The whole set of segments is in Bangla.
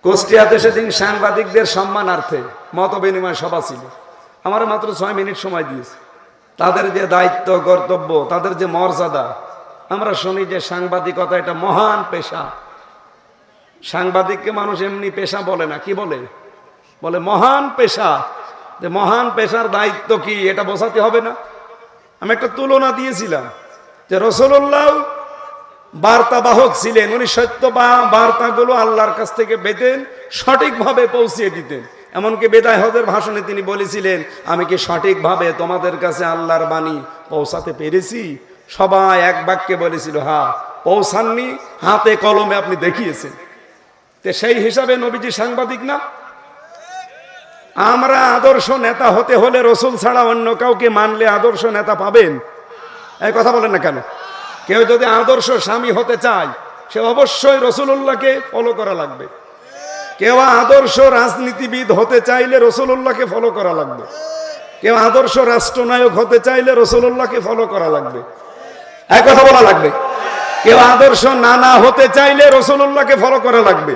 কুষ্টিয়াতে সেদিন সাংবাদিকদের সম্মানার্থে মত বিনিময় সভা ছিল। আমার মাত্র 6 মিনিট সময় দিয়েছে। তাদের যে দায়িত্ব কর্তব্য, তাদের যে মর্যাদা, আমরা শুনি যে সাংবাদিকতা এটা মহান পেশা। সাংবাদিককে মানুষ এমনি পেশা বলে না, কি বলে? বলে মহান পেশা। যে মহান পেশার দায়িত্ব কি এটা বোঝাতে হবে না? আমি একটা তুলনা দিয়েছিলাম যে রাসূলুল্লাহ বার্তাবাহক ছিলেন। উনি সত্য বার্তাগুলো আল্লাহর কাছ থেকে পেতেন, সঠিকভাবে পৌঁছিয়ে দিতেন। এমনকি বিদায় হজের ভাষণে তিনি বলেছিলেন, আমি কি সঠিকভাবে তোমাদের কাছে আল্লাহর বাণী পৌঁছাতে পেরেছি? সবাই এক বাক্যে বলেছিল, হ্যাঁ পৌঁছাননি, হাতে কলমে আপনি দেখিয়েছেন। তো সেই হিসাবে নবীজি সাংবাদিক না? আমরা আদর্শ নেতা হতে হলে রসুল ছাড়া অন্য কাউকে মানলে আদর্শ নেতা পাবেন? এই কথা বলেন না কেন? কেউ যদি আদর্শ স্বামী হতে চায়, সে অবশ্যই রাসূলুল্লাহকে ফলো করা লাগবে। কেউ আদর্শ রাজনীতিবিদ হতে চাইলে রাসূলুল্লাহকে ফলো করা লাগবে। কেউ আদর্শ রাষ্ট্রনায়ক হতে চাইলে রাসূলুল্লাহকে ফলো করা লাগবে। এই কথা বলা লাগবে। কেউ আদর্শ নানা হতে চাইলে রাসূলুল্লাহকে ফলো করা লাগবে।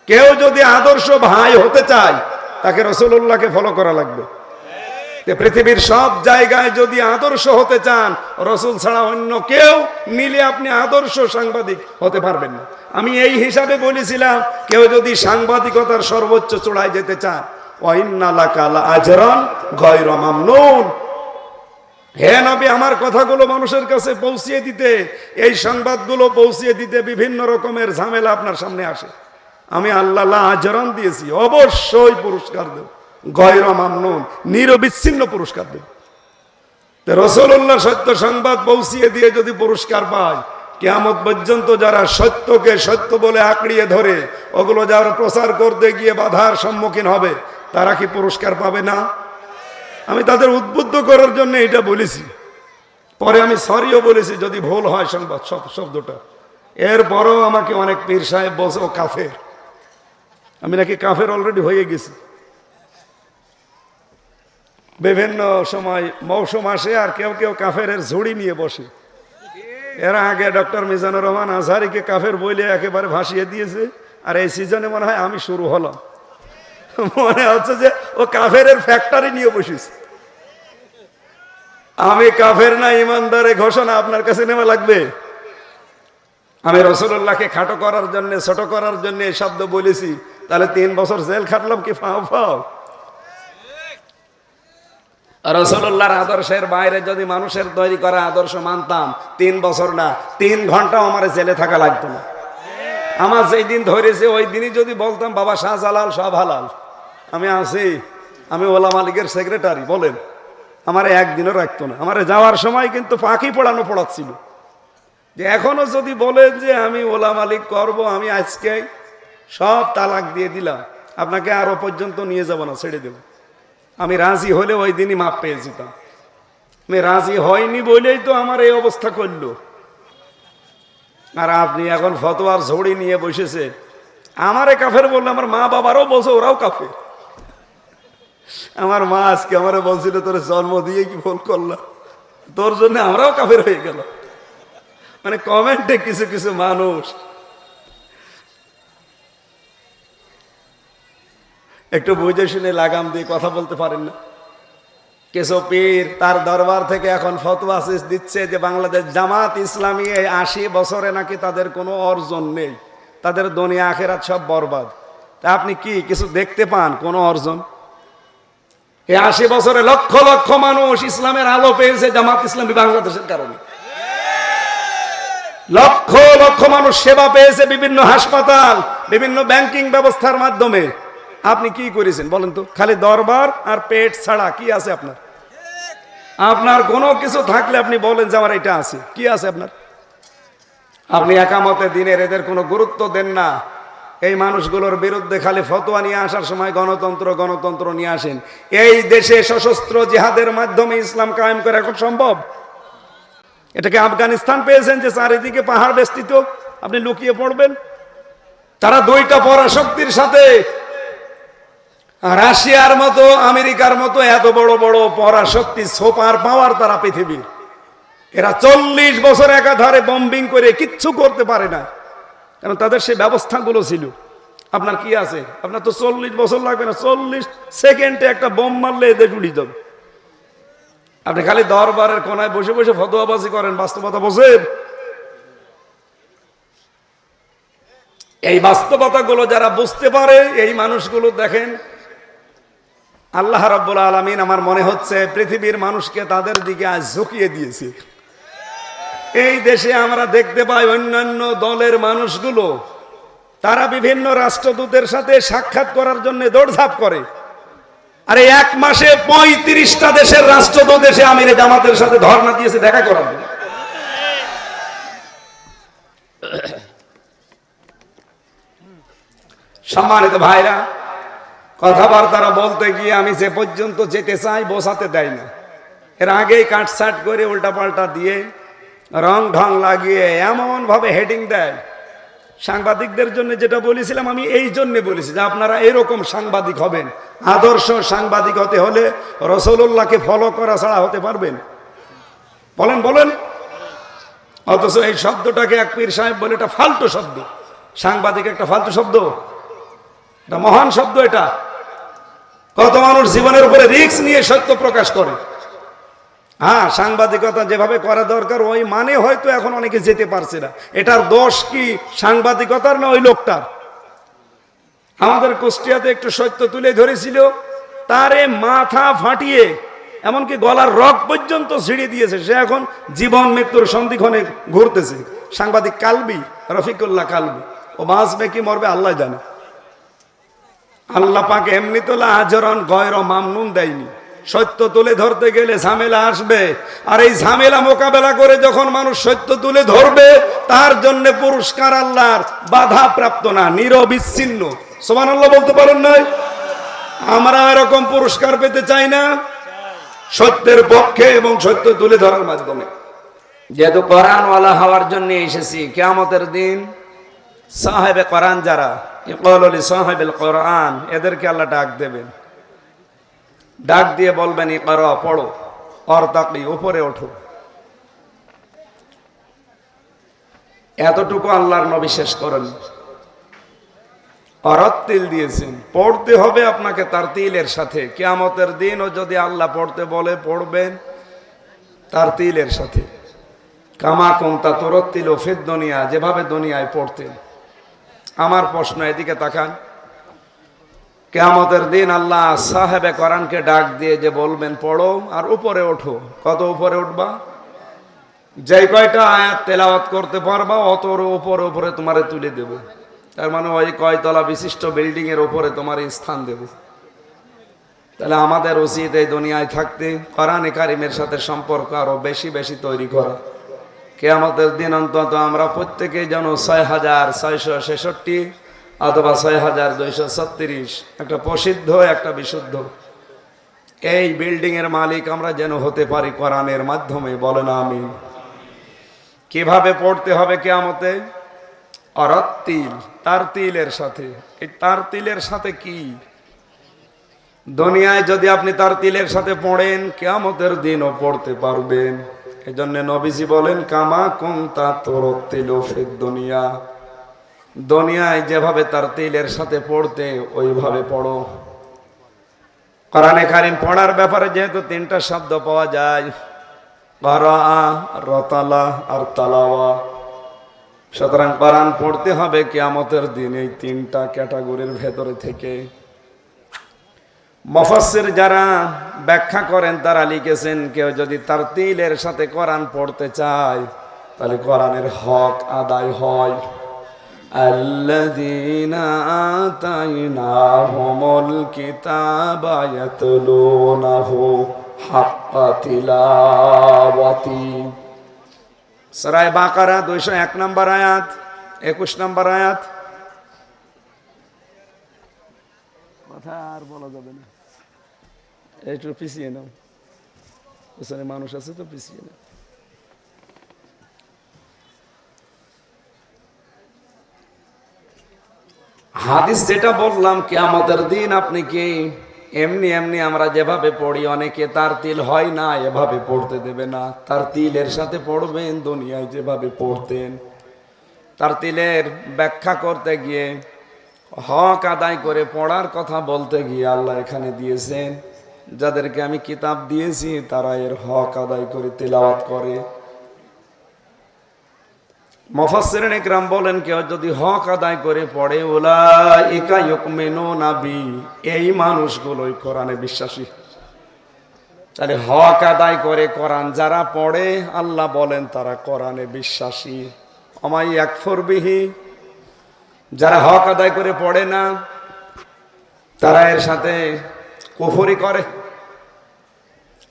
কেউ যদি আদর্শ ভাই হতে চায়, তাকে রাসূলুল্লাহকে ফলো করা লাগবে। পৃথিবীর সব জায়গায় যদি আদর্শ হতে চান, রসুল ছাড়া অন্য কেউ নিলে আপনি আদর্শ সাংবাদিক হতে পারবেন না। আমি এই হিসাবে বলেছিলাম, কেউ যদি সাংবাদিকতার সর্বোচ্চ চূড়ায় যেতে চান, ওয়াইন্না লাকা লাআজরান গায়রা মামনুন, হে নবী আমার কথাগুলো মানুষের কাছে পৌঁছিয়ে দিতে, এই সংবাদগুলো পৌঁছিয়ে দিতে বিভিন্ন রকমের ঝামেলা আপনার সামনে আসে। আমি আল্লাহ লাআজরান দিয়েছি, অবশ্যই পুরস্কার দেব। গায়রা মামনুন, নিরবিচ্ছিন্ন পুরস্কার দেব। রাসূলুল্লাহ সত্য সংবাদ পৌঁছিয়ে দিয়ে যদি পুরস্কার পায়, কিয়ামত পর্যন্ত যারা সত্যকে সত্য বলে আঁকড়িয়ে ধরে ওগুলো যারা প্রচার করতে গিয়ে বাধার সম্মুখীন হবে, তারা কি পুরস্কার পাবে না? আমি তাদের উদ্বুদ্ধ করার জন্য এটা বলেছি। পরে আমি সরিও বলেছি যদি ভুল হয় সংবাদ শব্দটা। এরপরও আমাকে অনেক পীর সাহেব বলছে ও কাফের। আমি নাকি কাফের অলরেডি হয়ে গেছি। বিভিন্ন সময় মৌসুম আসে আর কেউ কেউ কাফের ঝুড়ি নিয়ে বসে। এর আগে ডক্টর মিজানুর রহমান আজহারিকে কাফের বলে একেবারে ভাসিয়ে দিয়েছে, আর এই সিজনে মনে হয় আমি শুরু হলাম। মনে হচ্ছে যে ও কাফের ফ্যাক্টরি নিয়ে বসেছে। আমি কাফের না ইমানদারে ঘোষণা আপনার কাছে নেওয়া লাগবে। আমি রাসূলুল্লাহকে খাটো করার জন্য, ছোট করার জন্য এই শব্দ বলেছি, তাহলে 3 বছর জেল খাটলাম কি ফাও ফাও? রাসূলুল্লাহর আদর্শের বাইরে যদি মানুষের তৈরি করা আদর্শ মানতাম, 3 বছর না 3 ঘন্টাও আমার জেলে থাকা লাগতো না। আমার যেই দিন ধরেছে ওই দিনই যদি বলতাম বাবা শাহজালাল সব হালাল, আমি আছি, আমি ওলামা লীগের সেক্রেটারি, বলেন, আমার একদিনও রাখতো না। আমার যাওয়ার সময় কিন্তু পাখি পড়াচ্ছিল যে এখনো যদি বলেন যে আমি ওলামা লীগ করবো, আমি আজকে সব তালাক দিয়ে দিলাম, আপনাকে আরো পর্যন্ত নিয়ে যাব না, ছেড়ে দেব। আমি রাজি হলে ওই দিনই মাপ পেয়ে যেতাম। আমি রাজি হয়নি বলেই তো আমার এই অবস্থা করলো। আর আপনি এখন ফতোয়ার ঝুড়ি নিয়ে বসেছে। আমারে কাফের বললে আমার মা বাবারও বলছে ওরাও কাফের। আমার মা আজকে আমারে বলছিল তোর জন্ম দিয়ে কি ভুল করলাম, তোর জন্য আমরাও কাফের হয়ে গেল। মানে কমেন্টে কিছু কিছু মানুষ একটু বুঝে শুনে লাগাম দিয়ে কথা বলতে পারেন না। কিছু পীর তার দরবার থেকে এখন ফতোয়া দিচ্ছে যে বাংলাদেশ জামাত ইসলামী এই 80 বছরে নাকি তাদের কোনো অর্জন নেই, তাদের দুনিয়া আখিরাত সব বরবাদ। তা আপনি কি কিছু দেখতে পান কোনো অর্জন? এই 80 বছরে লক্ষ লক্ষ মানুষ ইসলামের আলো পেয়েছে জামাত ইসলামী বাংলাদেশের কারণে। লক্ষ লক্ষ মানুষ সেবা পেয়েছে বিভিন্ন হাসপাতাল, বিভিন্ন ব্যাংকিং ব্যবস্থার মাধ্যমে। আপনি কি করেছেন বলেন তো? খালি দরবার আর পেট ছাড়া কি আছে আপনার? আপনার কোনো কিছু থাকলে আপনি বলেন যে আমার এটা আছে। কি আছে আপনার? আপনি একামতে দিনের এদের কোনো গুরুত্ব দেন না। এই মানুষগুলোর বিরুদ্ধে খালি ফতোয়া নিয়ে আসার সময় গণতন্ত্র গণতন্ত্র নিয়ে আসেন। এই দেশে সশস্ত্র জিহাদের মাধ্যমে ইসলাম কায়েম করা এখন সম্ভব? এটাকে আফগানিস্তান পেয়েছেন যে চারিদিকে পাহাড় বেষ্টিত, আপনি লুকিয়ে পড়বেন? তারা 2টা পরাশক্তির সাথে, রাশিয়ার মতো আমেরিকার মতো এত বড় বড় পরাশক্তি, সুপার পাওয়ার তারা পৃথিবীর, এরা 40 বছর একাধারে বম্বিং করে কিচ্ছু করতে পারে না, কারণ তাদের সেই ব্যবস্থাগুলো ছিল। আপনার কি আছে? আপনার তো 40 বছর লাগবে না, 40 সেকেন্ডে একটা বোম মারলে এদের উড়ি যাবে। আপনি খালি দরবারের কোনায় বসে বসে ফতোয়াবাজি করেন, বাস্তবতা বোঝেন? এই বাস্তবতাগুলো যারা বুঝতে পারে, এই মানুষগুলো দেখেন, আল্লাহ রাব্বুল আলামিন আমার মনে হচ্ছে পৃথিবীর মানুষকে তাদের দিকে আজ ঝুঁকিয়ে দিয়েছে। এই দেশে আমরা দেখতে পাই অন্যান্য দলের মানুষগুলো তারা বিভিন্ন রাষ্ট্রদূতের সাথে সাক্ষাৎ করার জন্য দৌড়ঝাঁপ করে। আরে এক মাসে 35টা দেশের রাষ্ট্রদূত এসে আমিরে জামাতের সাথে ধর্ণা দিয়েছে দেখা করার জন্য। সম্মানিত ভাইরা, কথাবার্তা বলতে গিয়ে আমি যে পর্যন্ত যেতে চাই বোঝাতে দেয় না। এর আগেই কাটসাট করে উল্টাপাল্টা দিয়ে রং ঢং লাগিয়ে এমন ভাবে হেডিং দেয়। সাংবাদিকদের জন্য যেটা বলেছিলাম আমি এই জন্য বলেছি যে আপনারা এরকম সাংবাদিক হবেন। আদর্শ সাংবাদিক হতে হলে রাসূলুল্লাহকে ফলো করা ছাড়া হতে পারবেন? বলেন বলেন। অথচ এই শব্দটাকে এক পীর সাহেব বলে এটা ফালতু শব্দ। সাংবাদিক একটা ফালতু শব্দ? এটা মহান শব্দ। এটা কত মানুষ জীবনের উপরে রিস্ক নিয়ে সত্য প্রকাশ করে। হ্যাঁ, সাংবাদিকতা যেভাবে করা দরকার ওই মানে হয়তো এখন অনেকে যেতে পারছে না। এটার দোষ কি সাংবাদিকতার না ওই লোকটার? আমাদের কুষ্টিয়াতে একটু সত্য তুলে ধরেছিল, তারে মাথা ফাটিয়ে এমনকি গলার রগ পর্যন্ত ছিঁড়ে দিয়েছে। সে এখন জীবন মৃত্যুর সন্ধিক্ষণে ঘুরতেছে। সাংবাদিক কালবি, রফিকুল্লাহ কালবি। ও বাঁচবে কি মরবে আল্লাহ জানে। আল্লাহ পাক এমনি তো আজরন গয়র মামনুন দেয়নি। সত্য তুলে ধরতে গেলে ঝামেলা আসবে, আর এই ঝামেলা মোকাবেলা করে যখন মানুষ সত্য তুলে ধরবে তার জন্য পুরস্কার আল্লাহর বাধা প্রাপ্ত না, নিরবিচ্ছিন্ন। সুবহানাল্লাহ বলতে পারেন নাই? আমরা এরকম পুরস্কার পেতে চাই না, সত্যের পক্ষে এবং সত্য তুলে ধরার মাধ্যমে। যেহেতু কোরআনওয়ালা হওয়ার জন্য এসেছি, কিয়ামতের দিন সাহেবে কোরআন যারা, ইকরালি সাহেবুল কোরআন, এদেরকে আল্লাহ ডাক দেবেন। ডাক দিয়ে বলবেন ইকরা, পড়ো, অর্তাকি, উপরে ওঠো। এতটুকু আল্লাহর নবী শেষ করেন, অরাত্তিল দিয়েছেন। পড়তে হবে আপনাকে তারতিলের সাথে। কিয়ামতের দিনও যদি আল্লাহ পড়তে বলে পড়বেন তারতিলের সাথে। কামা কুনতা তুরাত্তিলু ফিদ দুনিয়া, যেভাবে দুনিয়ায় পড়তেন। আমার প্রশ্ন, এদিকে তাকান, কিয়ামতের দিন আল্লাহ সাহেবে কোরআনকে ডাক দিয়ে যে বলবেন পড়ো আর উপরে ওঠো। কত উপরে উঠবা? যে কয়টা আয়াত তেলাওয়াত করতে পারবা অতর উপরে উপরে তোমারে তুলে দেব। তার মানে ওই কয়তলা বিশিষ্ট বিল্ডিং এর উপরে তোমার স্থান দেব। তাহলে আমাদের উচিত এই দুনিয়ায় থাকতে কোরআনে কারিমের সাথে সম্পর্ক আরো বেশি বেশি তৈরি করা। কিয়ামতের দিন অন্তত আমরা প্রত্যেকেই যেন 6666 অথবা 6236, একটা প্রসিদ্ধ একটা বিশুদ্ধ, এই বিল্ডিং এর মালিক আমরা যেন হতে পারি কোরআনের মাধ্যমে। বলেন আমিন। কিভাবে পড়তে হবে কিয়ামতে? অরাত্তিল, তারতিলের সাথে। এই তারতিলের সাথে কি? দুনিয়ায় যদি আপনি তারতিলের সাথে পড়েন কিয়ামতের দিনও পড়তে পারবেন। এই জন্য নবীজি বলেন কামা কুনতা তুরাত্তিলু ফিদ দুনিয়া, দুনিয়ায় যেভাবে তারতিলের সাথে পড়তে ওইভাবে পড়ো। কোরআনে কারীম পড়ার ব্যাপারে যেহেতু 3টা শব্দ পাওয়া যায়, ক্বারা, রাতালা আর তালাওয়া, সুতরাং কোরআন পড়তে হবে কিয়ামতের দিন এই 3টা ক্যাটাগরির ভেতরে থেকে। মুফাসসির যারা ব্যাখ্যা করেন তারা লিখেছেন কেউ যদি তারতিলের সাথে কোরআন পড়তে চায় তাহলে কোরআনের হক আদায় হয়। আল্লাযীনা আতাইনাহুমুল কিতাবা ইয়াতলুনাহু হাক্কা তিলাওয়াতি। সূরা বাকারা 201 নম্বর আয়াত, 21 নম্বর আয়াত। কথা আর বলা যাবে না, একটু পিছিয়ে নাও, ওখানে মানুষ আছে তো পিছিয়ে নাও। হাদিস যেটা বললাম কিয়ামতের দিন আপনি কি এমনি এমনি আমরা যেভাবে পড়ি অনেকে তারতিল হয় না এভাবে পড়তে দেবে না। তারতিলের সাথে পড়বেন দুনিয়ায় যেভাবে পড়তেন। তারতিলের ব্যাখ্যা করতে গিয়ে হক আদায় করে পড়ার কথা বলতে গিয়ে আল্লাহ এখানে দিয়েছেন, যাদেরকে আমি কিতাব দিয়েছি তারা এর হক আদায় করে তেলাওয়াত করে। মুফাসসিরিন ইকরাম বলেন, কেউ যদি হক আদায় করে পড়ে, উলাইকা ইউমিনুনা বি, এই মানুষগুলোই কোরআনে বিশ্বাসী। তাহলে হক আদায় করে কোরআন যারা পড়ে, আল্লাহ বলেন তারা কোরআনে বিশ্বাসী। আমাই ইয়াকফুর বিহি, যারা হক আদায় করে পড়ে না, তারা এর সাথে কুফরি করে।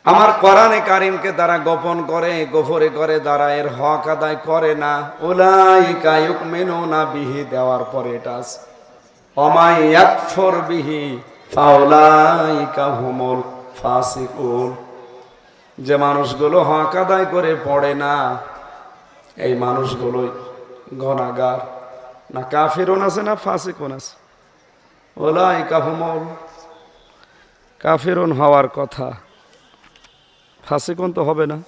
আমার কোরআনে কারিমকে তারা গোপন করে, কুফরি করে, তারা এর হক আদায় করে না। উলাইকা ইউমিনুনা বিহি দেওয়ার পরে এটা আছে আমাই ইয়াকফুর বিহি ফাউলাইকা হুমুল ফাসিকুন। যে মানুষগুলো হক আদায় করে পড়ে না, এই মানুষগুলোই গুনাহগার। না কাফিরুন আছে না ফাসিকুন আছে? উলাইকা হুমুল কাফিরুন হওয়ার কথা, ফাসিকুন তো হবে না।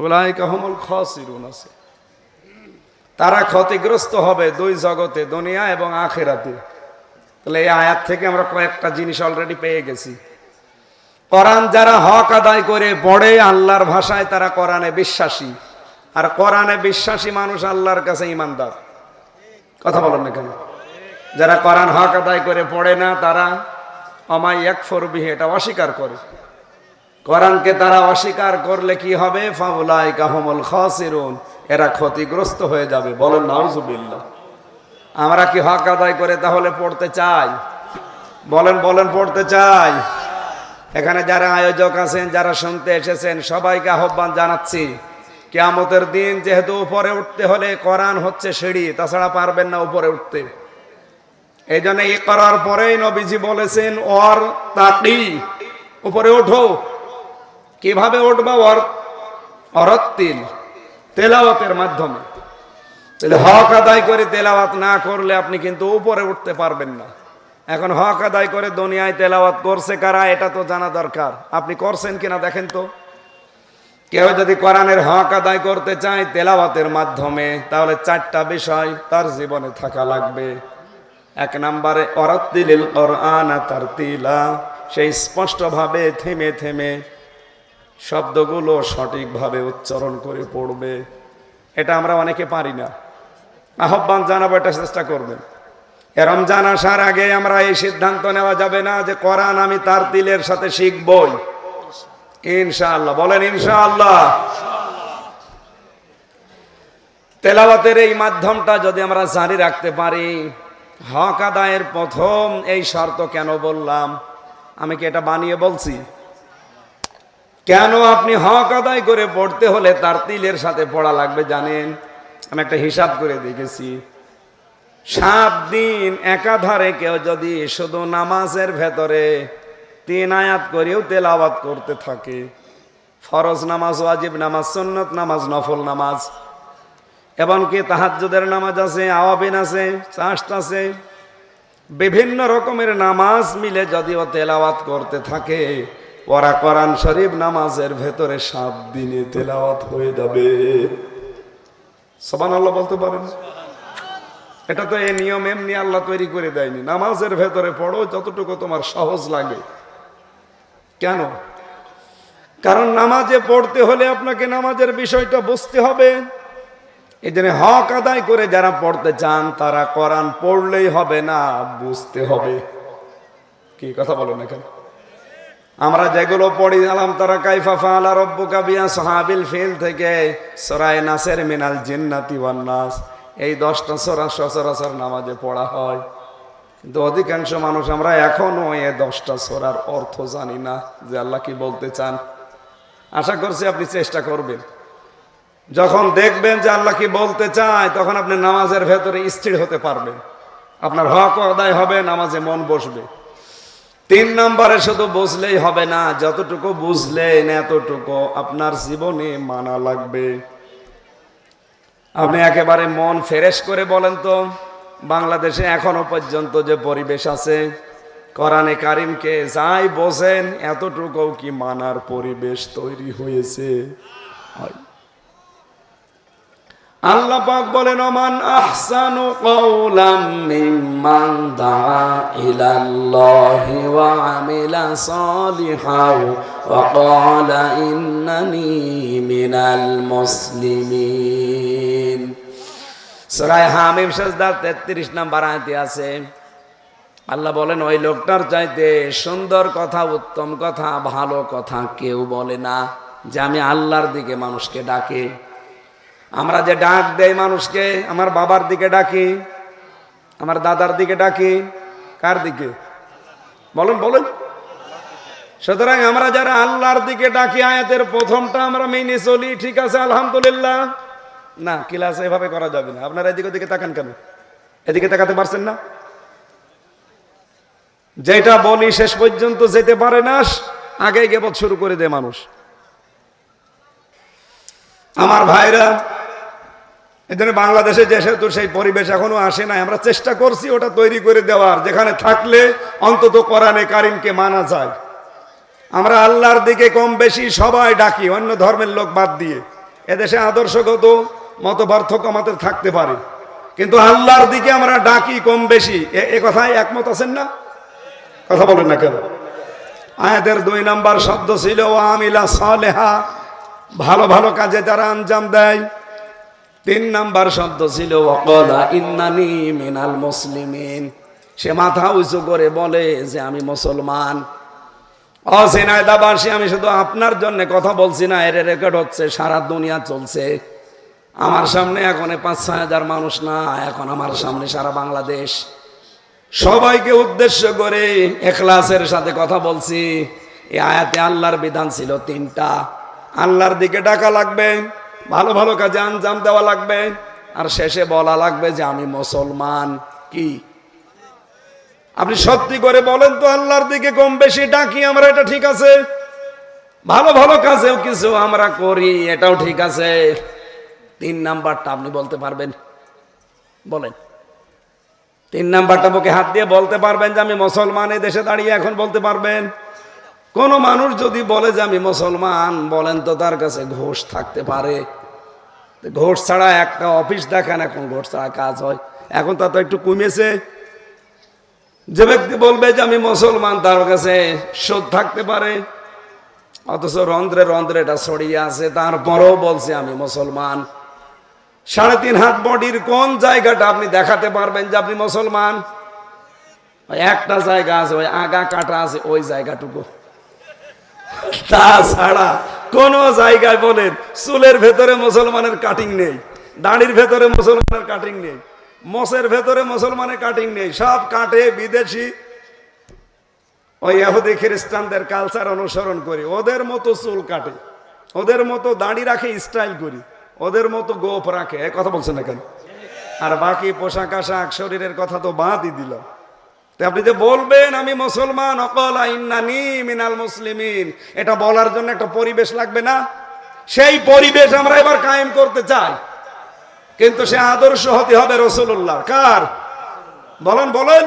উলাইকা হুমুল খাসিরুন আছে, তারা ক্ষতিগ্রস্ত হবে দুই জগতে, দুনিয়া এবং আখিরাতে। তাহলে এই আয়াত থেকে আমরা কয়েকটা জিনিস অলরেডি পেয়ে গেছি। কোরআন যারা হক আদায় করে পড়ে, আল্লাহর ভাষায় তারা কোরআনে বিশ্বাসী। আর কোরআনে বিশ্বাসী মানুষ আল্লাহর কাছে ঈমানদার। কথা বলেন না কেন? যারা কোরআন হক আদায় করে পড়ে না, তারা আমাই ইয়াকফুর বিহি, এটা অস্বীকার করে। কোরআনকে তারা অস্বীকার করলে কি হবে? ফাউলাইকা হুমুল খাসিরুন, এরা ক্ষতিগ্রস্ত হয়ে যাবে। বলেন নাউজুবিল্লাহ। আমরা কি হক আদায় করে তাহলে পড়তে চাই? বলেন বলেন, পড়তে চাই। এখানে যারা আয়োজক আছেন, যারা শুনতে এসেছেন, সবাইকে আহ্বান জানাচ্ছি, কিয়ামতের দিন যেহেতু উপরে উঠতে হলে কোরআন হচ্ছে সিঁড়ি, তাছাড়া পারবেন না উপরে উঠতে। এই জন্য ইকরার পরেই নবীজি বলেছেন ওর তাকি, উপরে ওঠো। কিভাবে উঠবা? অরত্তিল, তেলাওয়াতের মাধ্যমে। তাহলে হক আদায় করে তেলাওয়াত না করলে আপনি কিন্তু উপরে উঠতে পারবেন না। এখন হক আদায় করে দুনিয়ায় তেলাওয়াত করছে কারা, এটা তো জানা দরকার। আপনি করছেন কিনা দেখেন তো। কেউ যদি কোরআনের হক আদায় করতে চায় তেলাওয়াতের মাধ্যমে, তাহলে চারটা বিষয় তার জীবনে থাকা লাগবে। এক নম্বরে ওয়ারাত্তিলিল কোরআনা তারতিলা, সেই স্পষ্টভাবে থেমে থেমে শব্দগুলো সঠিকভাবে উচ্চারণ করে পড়বে। এটা আমরা অনেকে পারি না। আহ্বান জানাবো, এটা চেষ্টা করবেন। রমজান আসার আগে আমরা এই সিদ্ধান্ত নেওয়া যাবে না যে কোরআন আমি তারতিলের সাথে শিখবই। ইনশাআল্লাহ বলেন ইনশাআল্লাহ। তেলাওয়াতের এই মাধ্যমটা যদি আমরা জারি রাখতে পারি, হক আদায়ের প্রথম এই শর্ত কেন বললাম? আমি কি এটা বানিয়ে বলছি? কেন আপনি হক আদায় করে পড়তে হলে তারতিলের সাথে পড়া লাগবে জানেন? আমি একটা হিসাব করে দেখেছি। 7 দিন একাধারে কেউ যদি শুধু নামাজের ভেতরে 3 আয়াত করেও তেলাওয়াত করতে থাকে, ফরজ নামাজ, ওয়াজিব নামাজ, সুন্নত নামাজ, নফল নামাজ, এমনকি তাহাজ্জুদের নামাজ আছে, আওয়াবিন আছে, চাষ্ট আছে, বিভিন্ন রকমের নামাজ মিলে যদিও তেলাওয়াত করতে থাকে, ওরা কোরআন শরীফ নামাজের ভেতরে 7 দিনে তেলাওয়াত হয়ে যাবে। সুবহানাল্লাহ বলতে পারেন? এটা তো এই নিয়ম এমনি আল্লাহ তৈরি করে দেয়নি। নামাজের ভেতরে পড়ো যতটুকু তোমার সহজ লাগে। কেন? কারণ নামাজে পড়তে হলে আপনাকে নামাজের বিষয়টা বুঝতে হবে। এই জন্য হক আদায় করে যারা পড়তে চান তারা কোরআন পড়লেই হবে না, বুঝতে হবে। কি কথা বলেন না কেন? আমরা যেগুলো পড়ি, আলাম তারা কাইফা ফাআলা রাব্বুকা বিআসহাবিল ফিল থেকে সূরা নাসের মিনাল জিন্নাতি ওয়ান নাস, এই 10টা সূরা সচরাচর নামাজে পড়া হয়। কিন্তু অধিকাংশ মানুষ আমরা এখনো এই 10টা সূরার অর্থ জানি না, যে আল্লাহ কি বলতে চান। আশা করছি আপনি চেষ্টা করবেন। যখন দেখবেন যে আল্লাহ কি বলতে চায়, তখন আপনি নামাজের ভেতরে স্থির হতে পারবেন, আপনার হক আদায় হবে, নামাজে মন বসবে। 3 নম্বরে শুধু বুঝলেই হবে না, যতটুকু বুঝলেন এতটুকু আপনার জীবনে মানা লাগবে। আপনি একেবারে মন ফ্রেশ করে বলেন তো, বাংলাদেশে এখনো পর্যন্ত যে পরিবেশ আছে, কোরআনে কারিমকে যাই বোঝেন এতটুকু কি মানার পরিবেশ তৈরি হয়েছে? হয়। আল্লাহ পাক বলেন, ওমান আহসানু কাওলাম মিম্মান দাআ ইলাল্লাহি ওয়া আমিলা সালিহান ওয়া ক্বালা ইন্নানি মিনাল মুসলিমিন। সূরা হামিম সাজদা 33 নম্বর আয়াতে আছে, আল্লাহ বলেন ওই লোকটার চাইতে সুন্দর কথা, উত্তম কথা, ভালো কথা কেউ বলে না, যে আমি আল্লাহর দিকে মানুষকে ডাকে। আমরা যে ডাক দেই মানুষকে, আমার বাবার দিকে ডাকি, আমার দাদার দিকে ডাকি, কার দিকে বলেন বলেন? সুতরাং আমরা যারা আল্লাহর দিকে ডাকি, আয়াতের প্রথমটা আমরা মেনে চলি, ঠিক আছে আলহামদুলিল্লাহ। না, ক্লাস এভাবে করা যাবে না। আপনারা এদিকে ওদিকে তাকান কেন? এদিকে তাকাতে পারছেন না? যেটা বলি শেষ পর্যন্ত যেতে পারে না, আগে গেবত শুরু করে দেয় মানুষ। আমার ভাইরা, এজন্য বাংলাদেশে যেহেতু সেই পরিবেশ এখনো আসে নাই, আমরা চেষ্টা করছি ওটা তৈরি করে দেওয়ার, যেখানে থাকলে অন্তত কোরআনে কারিমকে মানা যায়। আমরা আল্লাহর দিকে কম বেশি সবাই ডাকি, অন্য ধর্মের লোক বাদ দিয়ে। এদেশে আদর্শগত মত পার্থক্য আমাদের থাকতে পারে, কিন্তু আল্লাহর দিকে আমরা ডাকি কম বেশি। এ কথায় একমত আছেন না? কথা বলেন না কেন? আয়াতের 2 নাম্বার শব্দ ছিল ওয়া আমিলা সালেহা, ভালো ভালো কাজে যারা আঞ্জাম দেয়। 3 নাম্বার শব্দ ছিল ওয়া ক্বালা ইন্নানি মিনাল মুসলিমিন, সে মাথা উঁচু করে বলে যে আমি মুসলমান। অচেনায়দাবাসী, আমি শুধু আপনার জন্য কথা বলছি না, এর রেকর্ড হচ্ছে, সারা দুনিয়া চলছে। আমার সামনে এখন 5-6 হাজার মানুষ না, এখন আমার সামনে সারা বাংলাদেশ। সবাইকে উদ্দেশ্য করে ইখলাসের সাথে কথা বলছি। এই আয়াতে আল্লাহর বিধান ছিল 3টা। আল্লাহর দিকে ডাকা লাগবে, ভালো ভালো কাজে আঞ্জাম দেওয়া লাগবে, আর শেষে বলা লাগবে যে আমি মুসলমান। কি আপনি সত্যি করে বলেন তো, আল্লাহর দিকে কম বেশি ডাকি আমরা, এটা ঠিক আছে। ভালো ভালো কাজেও কিছু আমরা করি, এটাও ঠিক আছে। 3 নাম্বারটা আপনি বলতে পারবেন? বলেন 3 নাম্বারটা বুকে হাত দিয়ে বলতে পারবেন যে আমি মুসলমান? এই দেশে দাঁড়িয়ে এখন বলতে পারবেন? কোন মানুষ যদি বলে যে আমি মুসলমান, বলেন তো তার কাছে ঘোষ থাকতে পারে? ঘোষ ছাড়া একটা অফিস দেখেন, এখন ঘোষ ছাড়া কাজ হয়? এখন তা তো একটু কমেছে। যে ব্যক্তি বলবে যে আমি মুসলমান, তার কাছে সুদ থাকতে পারে, অথচ রন্ধ্রে রন্ধ্রে এটা ছড়িয়ে আছে, তারপরেও বলছে আমি মুসলমান। 3.5 হাত বডির কোন জায়গাটা আপনি দেখাতে পারবেন যে আপনি মুসলমান? একটা জায়গা আছে, ওই আগা কাটা আছে, ওই জায়গাটুকু। তাছাড়া কোন জায়গায় বলেন চুলের ভেতরে মুসলমানের কাটিং নেই, দাড়ির ভেতরে মুসলমানের কাটিং নেই, মোষের ভেতরে মুসলমানের কাটিং নেই, সব কাটে বিদেশি। ওই ইহুদি খ্রিস্টানদের কালচার অনুসরণ করি, ওদের মতো চুল কাটে, ওদের মতো দাড়ি রাখে, স্টাইল করি, ওদের মতো গোপ রাখে। কথা বলছেন না কেন? আর বাকি পোশাক আশাক শরীরের কথা তো বাদই দিল। আপনি যে বলবেন আমি মুসলমান, অকলা ইন্নানি মিনাল মুসলিমিন, এটা বলার জন্য একটা পরিবেশ লাগবে না? সেই পরিবেশ আমরা এবার কায়েম করতে চাই, কিন্তু সে আদর্শ হতে হবে রাসূলুল্লাহ। কার? বলেন বলেন।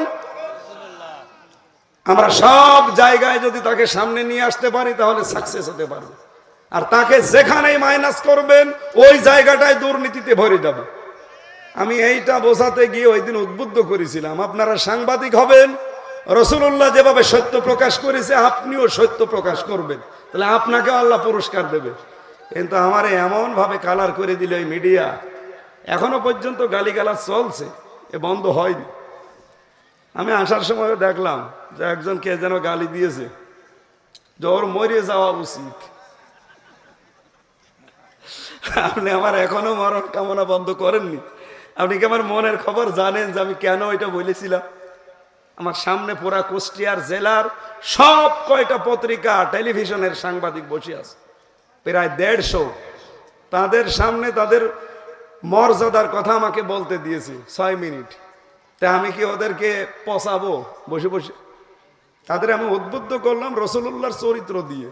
আমরা সব জায়গায় যদি তাকে সামনে নিয়ে আসতে পারি, তাহলে সাকসেস হতে পারবে। আর তাকে যেখানেই মাইনাস করবেন, ওই জায়গাটায় দুর্নীতিতে ভরে যাবে। আমি এইটা বোঝাতে গিয়ে ওই দিন উদ্বুদ্ধ করেছিলাম, আপনারা সাংবাদিক হবেন, রাসূলুল্লাহ যেভাবে সত্য প্রকাশ করেছে আপনিও সত্য প্রকাশ করবেন, তাহলে আপনাকেও আল্লাহ পুরস্কার দেবে। কিন্তু আমার এমন ভাবে কালার করে দিল এই মিডিয়া, এখনো পর্যন্ত গালিগালাজ চলছে, এ বন্ধ হয়নি। আমি আসার সময় দেখলাম যে একজনকে যেন গালি দিয়েছে যে ওর মরে যাওয়া উচিত। আপনি আমার এখনো মরণ কামনা বন্ধ করেননি? আপনি কি আমার মনের খবর জানেন যে আমি কেন এটা বলেছিলাম? আমার সামনে পুরা কুষ্টিয়ার জেলার সব কয়টা পত্রিকা, টেলিভিশনের সাংবাদিক বসে আছে, প্রায় 150। তাদের সামনে তাদের মর্যাদার কথা আমাকে বলতে দিয়েছে 6 মিনিট। তা আমি কি ওদেরকে পচাবো বসে বসে? তাদের আমি উদ্বুদ্ধ করলাম রাসূলুল্লাহর চরিত্র দিয়ে।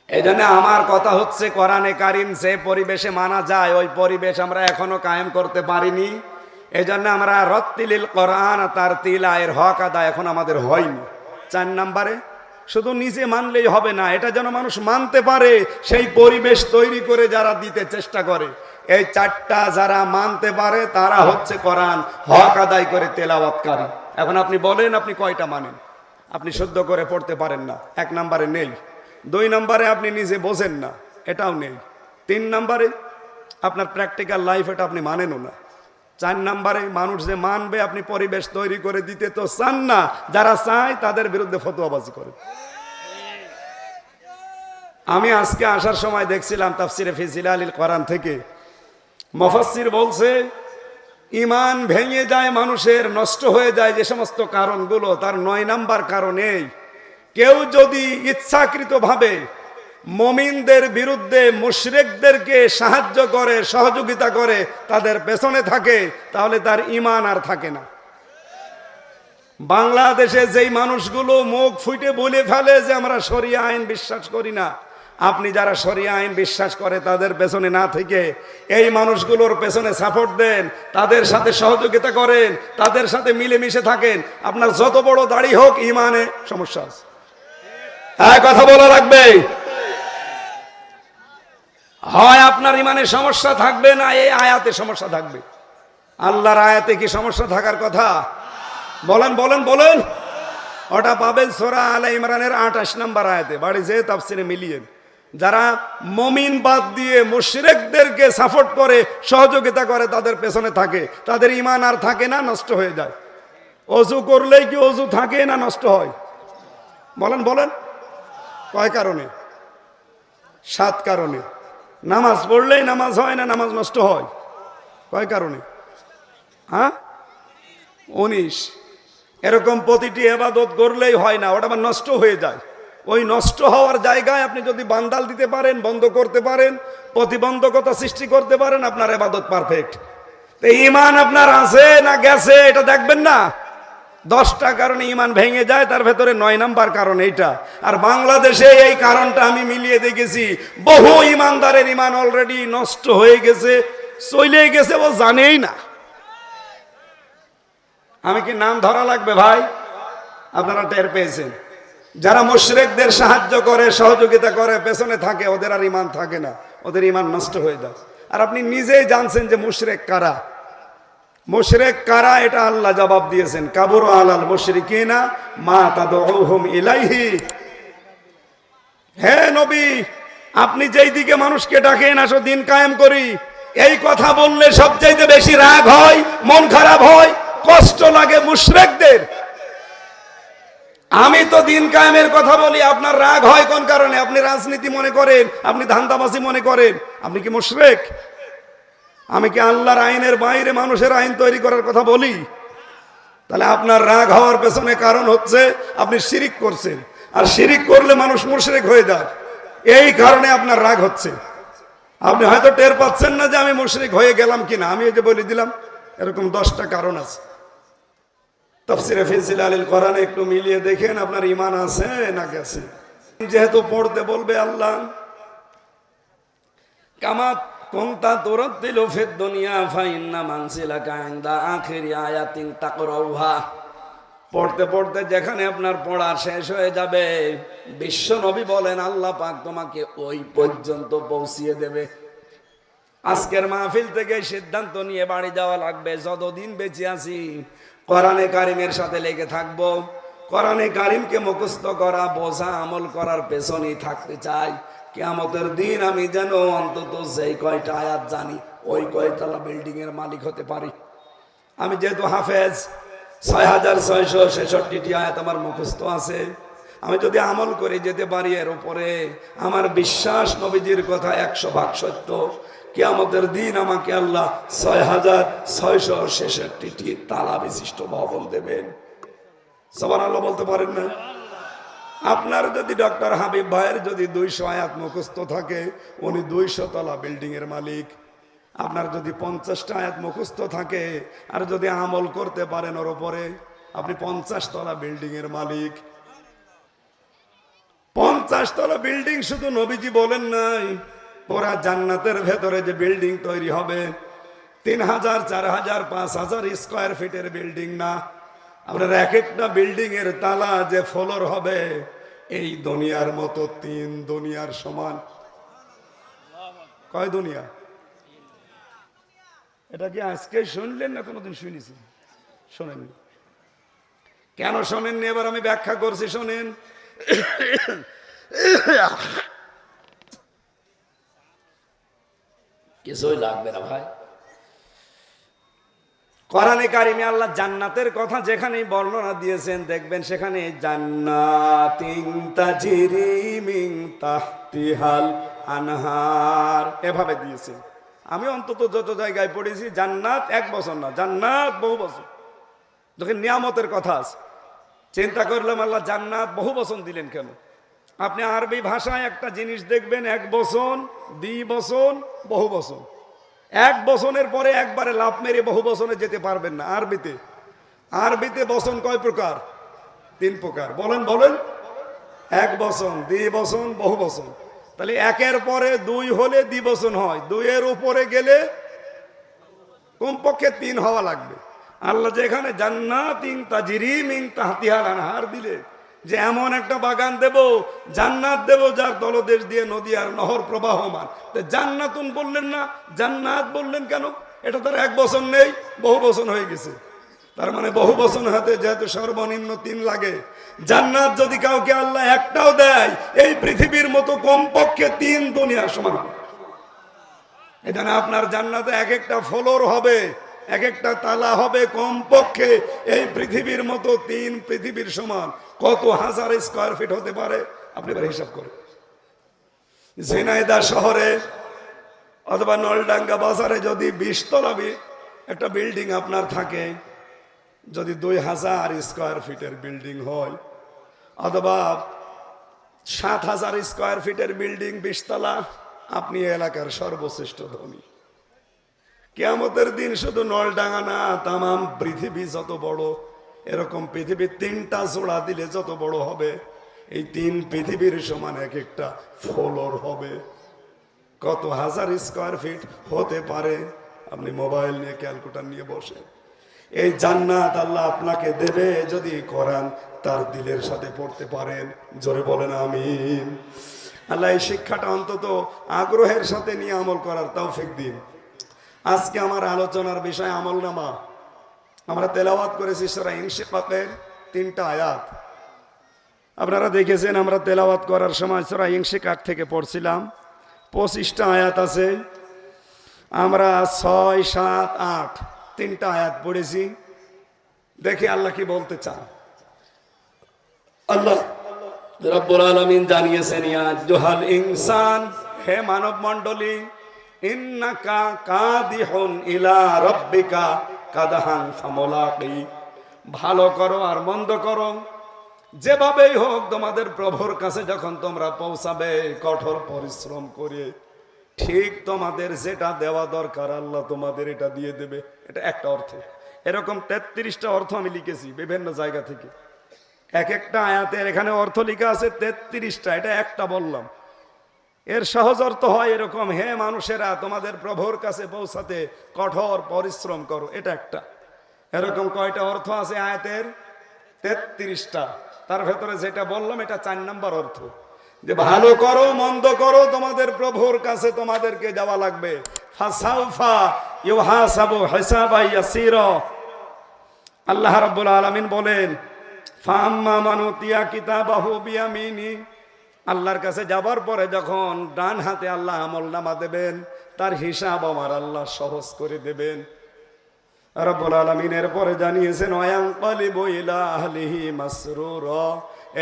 এই জন্য আমার কথা হচ্ছে, কোরআনে কারিম যে পরিবেশে মানা যায়, ওই পরিবেশ আমরা এখনো কায়েম করতে পারিনি। এই জন্য আমরা রত্তিলিল কোরআন তারতিলা, এর হক আদায় এখন আমাদের হয়নি। 4 নম্বরে শুধু নিজে মানলেই হবে না, এটা যেন মানুষ মানতে পারে সেই পরিবেশ তৈরি করে যারা দিতে চেষ্টা করে। এই চারটা যারা মানতে পারে তারা হচ্ছে কোরআন হক আদায় করে তেলাওয়াতকারী। এখন আপনি বলেন আপনি কয়টা মানেন? আপনি শুদ্ধ করে পড়তে পারেন না, 1 নম্বরে নেই। 2 নম্বরে আপনি নিজে বোঝেন না, এটাও নেই। 3 নম্বরে আপনার প্র্যাকটিক্যাল লাইফ, এটা আপনি মানেনও না। 4 নম্বরে মানুষ যে মানবে আপনি পরিবেশ তৈরি করে দিতে তো চান না, যারা চায় তাদের বিরুদ্ধে ফতোয়াবাজি করে। আমি আজকে আসার সময় দেখছিলাম তাফসিরে ফি জিলালিল কোরআন থেকে মুফাসসির বলছে ঈমান ভেঙে যায় মানুষের, নষ্ট হয়ে যায় যে সমস্ত কারণগুলো, তার 9 নাম্বার কারণ এই, কেউ যদি ইচ্ছাকৃতভাবে মুমিনদের বিরুদ্ধে মুশরিকদেরকে সাহায্য করে, সহযোগিতা করে, তাদের পেছনে থাকে, তাহলে তার ঈমান আর থাকে না। বাংলাদেশে যেই মানুষগুলো মুখ ফুটে বলে ফেলে যে আমরা শরিয়া আইন বিশ্বাস করি না, আপনি যারা শরিয়া আইন বিশ্বাস করে তাদের পেছনে না থেকে এই মানুষগুলোর পেছনে সাপোর্ট দেন, তাদের সাথে সহযোগিতা করেন, তাদের সাথে মিলেমিশে থাকেন, আপনার যত বড় দাড়ি হোক ঈমানে সমস্যা আছে। হ্যাঁ, কথা বলা লাগবে। হয় আপনার ঈমানে সমস্যা থাকবে, না এই আয়াতে সমস্যা থাকবে। আল্লাহর আয়াতে কি সমস্যা থাকার কথা? বলেন বলেন বলেন। ওটা পাবেন সূরা আলে ইমরানের 28 নম্বর আয়াতে। বাড়ি যেয়ে তাফসিরে মিলিয়েন। যারা মুমিন বাদ দিয়ে মুশরিকদেরকে সাপোর্ট করে, সহযোগিতা করে, তাদের পেছনে থাকে, তাদের ঈমান আর থাকে না, নষ্ট হয়ে যায়। ওযু করলেই কি ওযু থাকে না নষ্ট হয়? বলেন বলেন। কয় কারণে? 7 কারণে। নামাজ পড়লেই নামাজ হয় না, নামাজ নষ্ট হয়। কয় কারণে? হ্যাঁ, 19। এরকম প্রতিটি ইবাদত করলেই হয় না, ওটা আবার নষ্ট হয়ে যায়। ওই নষ্ট হওয়ার জায়গায় আপনি যদি বান্দাল দিতে পারেন, বন্ধ করতে পারেন, প্রতিবন্ধকতা সৃষ্টি করতে পারেন, আপনার ইবাদত পারফেক্ট। তো ঈমান আপনার আছে না গেছে এটা দেখবেন না। 10টা কারণে ঈমান ভেঙে যায়, তার ভেতরে 9 নাম্বার কারণ এইটা। আর বাংলাদেশে এই কারণটা আমি মিলিয়ে দেখেছি, বহু ঈমানদারের ঈমান অলরেডি নষ্ট হয়ে গেছে, চলে গেছে, ও জানেই না। আমি কি নাম ধরা লাগবে ভাই? আপনারা টের পেয়েছেন। যারা মুশরিকদের সাহায্য করে, সহযোগিতা করে, পেছনে থাকে, ওদের আর ঈমান থাকে না, ওদের ঈমান নষ্ট হয়ে যায়। আর আপনি নিজেই জানছেন যে মুশরিক কারা। মুশরিক কারা এটা আল্লাহ জবাব দিয়েছেন, কাবুরু আলাল মুশরিকিনা মা তাদউহুম ইলাইহি। হে নবী, আপনি যেই দিকে মানুষকে ডাকেন আসো দিন কায়েম করি, এই কথা বললে সবচাইতে বেশি রাগ হয়, মন খারাপ হয়, কষ্ট লাগে মুশরিকদের। আমি তো দিন কায়েমের কথা বলি, আপনার রাগ হয় কোন কারণে? আপনি রাজনীতি মনে করেন, আপনি ধান্দাবাজি মনে করেন, আপনি কি মুশরিক? আমি কি আল্লাহর আইনের বাইরে মানুষের আইন তৈরি করার কথা বলি? তাহলে আপনার রাগ হওয়ার পেছনে কারণ হচ্ছে আপনি শিরিক করছেন, আর শিরিক করলে মানুষ মুশরিক হয়ে যায়। এই কারণে আপনার রাগ হচ্ছে। আপনি হয়তো টের পাচ্ছেন না যে আমি মুশরিক হয়ে গেলাম কিনা। আমি এই যে বলে দিলাম, এরকম 10টা কারণ আছে। তাফসিরে ফি জিলালিল কোরআনে একটু মিলিয়ে দেখেন আপনার ঈমান আছে না গেছে। যেহেতু পড়তে বলবে আল্লাহ, কামা কুনতা তুরাতিলু ফিদ দুনিয়া ফাইন্না মানসিলাকা ইনদা আখিরি আয়াতিন তাকরাউহা। পড়তে পড়তে যেখানে আপনার পড়া শেষ হয়ে যাবে, বিশ্ব নবী বলেন আল্লাহ পাক তোমাকে ওই পর্যন্ত পৌঁছিয়ে দেবে। আজকের মাহফিল থেকে সিদ্ধান্ত নিয়ে বাড়ি যাওয়া লাগবে। যতদিন বেঁচে আছি কোরআনে কারিমের সাথে লেগে থাকবো। কোরআনে কারিমকে মুখস্থ করা, বোঝা, আমল করার পেছনেই থাকতে চাই। কিয়ামতের দিন আমি যেন অন্তত যেই কয়টা আয়াত জানি ওই কয়তলা বিল্ডিং এর মালিক হতে পারি। আমি যেহেতু হাফেজ, 6666টি আয়াত আমার মুখস্থ আছে। আমি যদি আমল করে যেতে পারি এর উপরে, আমার বিশ্বাস নবীজির কথা 100% সত্য। কিয়ামতের দিন আমাকে আল্লাহ 6666টি তালা বিশিষ্ট ভবন দেবেন। সুবহানাল্লাহ বলতে পারেন না? আপনার যদি ডক্টর হাবিব ভাইয়ের যদি 200 আয়াত মুখস্থ থাকে, উনি 200 তলা বিল্ডিং এর মালিক। আপনার যদি 50টা আয়াত মুখস্থ থাকে আর যদি আমল করতে পারেন ওর উপরে, আপনি 50 তলা বিল্ডিং এর মালিক। 50 তলা বিল্ডিং শুধু নবীজি বলেন নাই, পুরা জান্নাতের ভেতরে যে বিল্ডিং তৈরি হবে 3000, 4000, 5000 স্কয়ার ফিটের বিল্ডিং না। আপনার এক একটা বিল্ডিং এর তালা যে ফ্লোর হবে এই দুনিয়ার মতো 3 দুনিয়ার সমান। কয় দুনিয়া? এটা কি আজকে শুনলেন না কোনোদিন শুনেছেন? শোনেননি। কেন শোনেননি এবার আমি ব্যাখ্যা করছি, শোনেন। কিছুই লাগবে না ভাই। কোরআনে কারিমে আল্লাহ জান্নাতের কথা যেখানেই বর্ণনা দিয়েছেন দেখবেন সেখানে জান্নাতিন তাজরি মিন তাহতিহাল আনহার এভাবে দিয়েছেন। আমি অন্তত যত জায়গায় পড়েছি জান্নাত 1 বছর না, জান্নাত বহু বছর। যখন নিয়ামতের কথা আছে চিন্তা করলাম আল্লাহ জান্নাত বহু বছর দিলেন কেন? আপনি আরবি ভাষায় একটা জিনিস দেখবেন 1 বছর, 2 বছর, বহু বছর। 1 বছরের পরে একবারে লাফ মেরে বহু বছরে যেতে পারবেন না। আরবিতে বছর কয় প্রকার? 3 প্রকার। বলেন বলেন। 1 বছর, 2 বছর, বহু বছর। তাহলে 1-এর পরে 2 হলে দ্বিবচন হয়, 2-এর উপরে গেলে কমপক্ষে 3 হওয়া লাগবে। আল্লাহ যেখানে জান্নাতিন তাজরি মিন তাহতিহাল আনহার দিলে, যে এমন একটা বাগান দেব, জান্নাত দেব যার তলদেশ দিয়ে নদী আর নহর প্রবাহমান, জান্নাতুন বললেন না, জান্নাত বললেন কেন? এটা তার 1 বছর নেই, বহু বছর হয়ে গেছে। তার মানে বহু বছর হাতে যেহেতু সর্বনিম্ন 3 লাগে, জান্নাত যদি কাউকে আল্লাহ একটাও দেয়, এই পৃথিবীর মতো কমপক্ষে 3 দুনিয়ার সমান। এটা না আপনার জান্নাতে এক একটা ফ্লোর হবে, এক একটা তালা হবে, কমপক্ষে এই পৃথিবীর মতো 3 পৃথিবীর সমান। কত হাজার স্কয়ার ফিট হতে পারে আপনি এবার হিসাব করেন। ঝিনাইদহ শহরে অথবা নলডাঙ্গা বাজারে যদি 20 তলা একটা বিল্ডিং আপনার থাকে, যদি 2000 স্কয়ার ফিটের বিল্ডিং হয়, অথবা 7000 স্কয়ার ফিটের বিল্ডিং 20 তলা, আপনি এলাকার সর্বশ্রেষ্ঠ ধনী। কিয়ামতের দিন শুধু নলডাঙ্গা না, তামাম পৃথিবী যত বড়, এরকম পৃথিবী 3টা জোড়া দিলে যত বড় হবে, এই 3 পৃথিবীর সমান এক একটা ফ্লোর হবে। কত হাজার স্কয়ার ফিট হতে পারে? আপনি মোবাইল নিয়ে ক্যালকুলেটর নিয়ে বসে। এই জান্নাত আল্লাহ আপনাকে দেবে যদি কোরআন তার দিলের সাথে পড়তে পারেন। জোরে বলেন আমিন। আল্লাহ এই শিক্ষাটা অন্তত আগ্রহের সাথে নিয়ে আমল করার তৌফিক দিন। আজকে আমার আলোচনার বিষয় আমলনামা। আমরা তেলাওয়াত করেছি সূরা ইনশিকাকের 3টা আয়াত। আপনারা দেখেছেন আমরা তেলাওয়াত করার সময় সূরা ইনশিকাক থেকে পড়ছিলাম। 25টা আয়াত আছে। আমরা 6, 7, 8 3টা আয়াত পড়েছি। দেখি আল্লাহ কি বলতে চান। আল্লাহ রব্বুল আলামিন জানিয়েছেন, ইয়া আইয়ুহাল ইনসান, হে মানব মণ্ডলী, ইন্নাকা কাদিহুন ইলা রাব্বিকা কাদহান ফামুলাকি। ভালো করো আর মন্দ করো, যেভাবেই হোক তোমাদের প্রভুর কাছে যখন তোমরা পৌঁছাবে কঠোর পরিশ্রম করে, ঠিক তোমাদের যেটা দেওয়া দরকার আল্লাহ তোমাদের এটা দিয়ে দেবে। এটা একটা অর্থ। এরকম 33টা অর্থ আমি লিখেছি বিভিন্ন জায়গা থেকে। এক একটা আয়াতের এখানে অর্থ লেখা আছে 33টা, এটা একটা বললাম। এর সহজ অর্থ হয় এরকম, হে মানুষেরা তোমাদের প্রভুর কাছে পৌঁছাতে কঠোর পরিশ্রম করো, এটা একটা। এরকম কয়টা অর্থ আছে আয়াতের? 33টা। তার ভেতরে যেটা বললাম এটা 4 নম্বর অর্থ, যে ভালো করো মন্দ করো তোমাদের প্রভুর কাছে তোমাদেরকে যাওয়া লাগবে। ফাসাউফা ইউহাসাবু হিসাবা ইয়াসীরা। আল্লাহ রাব্বুল আলামিন বলেন, ফাম্মা মান উতিয়া কিতাবাহু বিয়ামিনি। আল্লাহর কাছে যাবার পরে যখন ডান হাতে আল্লাহ আমলনামা দেবেন, তার হিসাব আমার আল্লাহ সহজ করে দেবেন। রব্বুল আলামিন এর পরে জানিয়েছেন, ওয়ায়ানকালিবু ইলা আহলিহি মাসরুরা।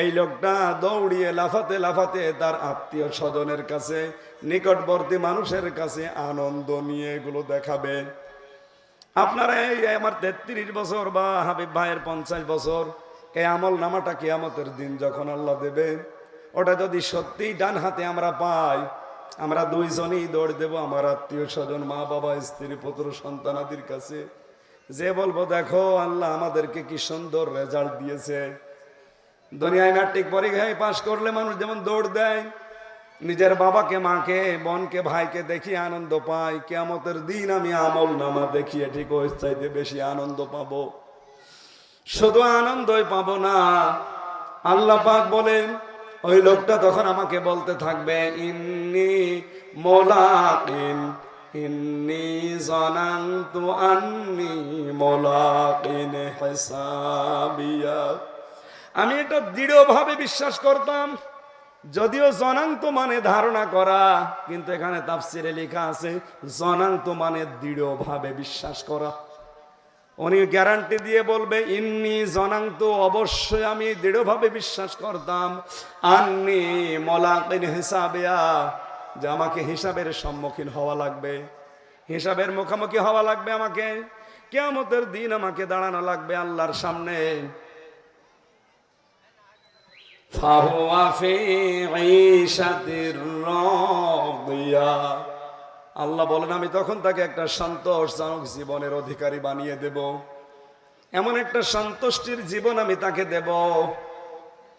এই লোকটা দৌড়িয়ে লাফাতে লাফাতে তার আত্মীয় স্বজনের কাছে, নিকটবর্তী মানুষের কাছে আনন্দ নিয়ে এগুলো দেখাবে। আপনারা এই আমার 33 বছর বা হাবিব ভাইয়ের 50 বছর, এই আমল নামাটা কিয়ামতের দিন যখন আল্লাহ দেবে, ওটা যদি সত্যি ডান হাতে আমরা পাই, আমরা 2 জনই দৌড় দেব আমার আত্মীয় স্বজন, মা বাবা, স্ত্রী, পুত্র, সন্তানাদির কাছে, যে বলবো দেখো আল্লাহ আমাদেরকে কি সুন্দর রেজাল্ট দিয়েছে। দুনিয়ায় ম্যাট্রিক পরীক্ষায় পাশ করলে মানুষ যেমন দৌড় দেয়, নিজের বাবাকে, মাকে, বোনকে, ভাইকে দেখিয়ে আনন্দ পায়, কিয়ামতের দিন আমি আমল নামা দেখিয়ে ঠিক ওই চাইতে বেশি আনন্দ পাবো। শুধু আনন্দই পাবো না, আল্লাহ পাক বলেন, ওই লোকটা তখন আমাকে বলতে থাকবে ইন্নী মোলাকিন, ইন্নী জানান্তু আন্নী মোলাকিন হিসাবিয়া। আমি এটা দৃঢ়ভাবে বিশ্বাস করতাম, যদিও জনান্ত মানে ধারণা করা, কিন্তু এখানে তাফসিরে লেখা আছে জনান্ত মানে দৃঢ়ভাবে বিশ্বাস করা। উনি গ্যারান্টি দিয়ে বলবে ইন্নী জনান্ত, অবশ্যই আমি দৃঢ়ভাবে বিশ্বাস করতাম, আন্নী মোলাকিন হিসাবিয়া, যে আমাকে হিসাবের সম্মুখীন হওয়া লাগবে, হিসাবের মুখোমুখি হওয়া লাগবে, আমাকে কিয়ামতের দিন আমাকে দাঁড়ানো লাগবে আল্লাহর সামনে। ফাহুয়া ফি ঈশাতির রাদিয়া। আল্লাহ বলেন আমি তখন তাকে একটা সন্তোষজনক জীবনের অধিকারী বানিয়ে দেব, এমন একটা সন্তুষ্টির জীবন আমি তাকে দেব।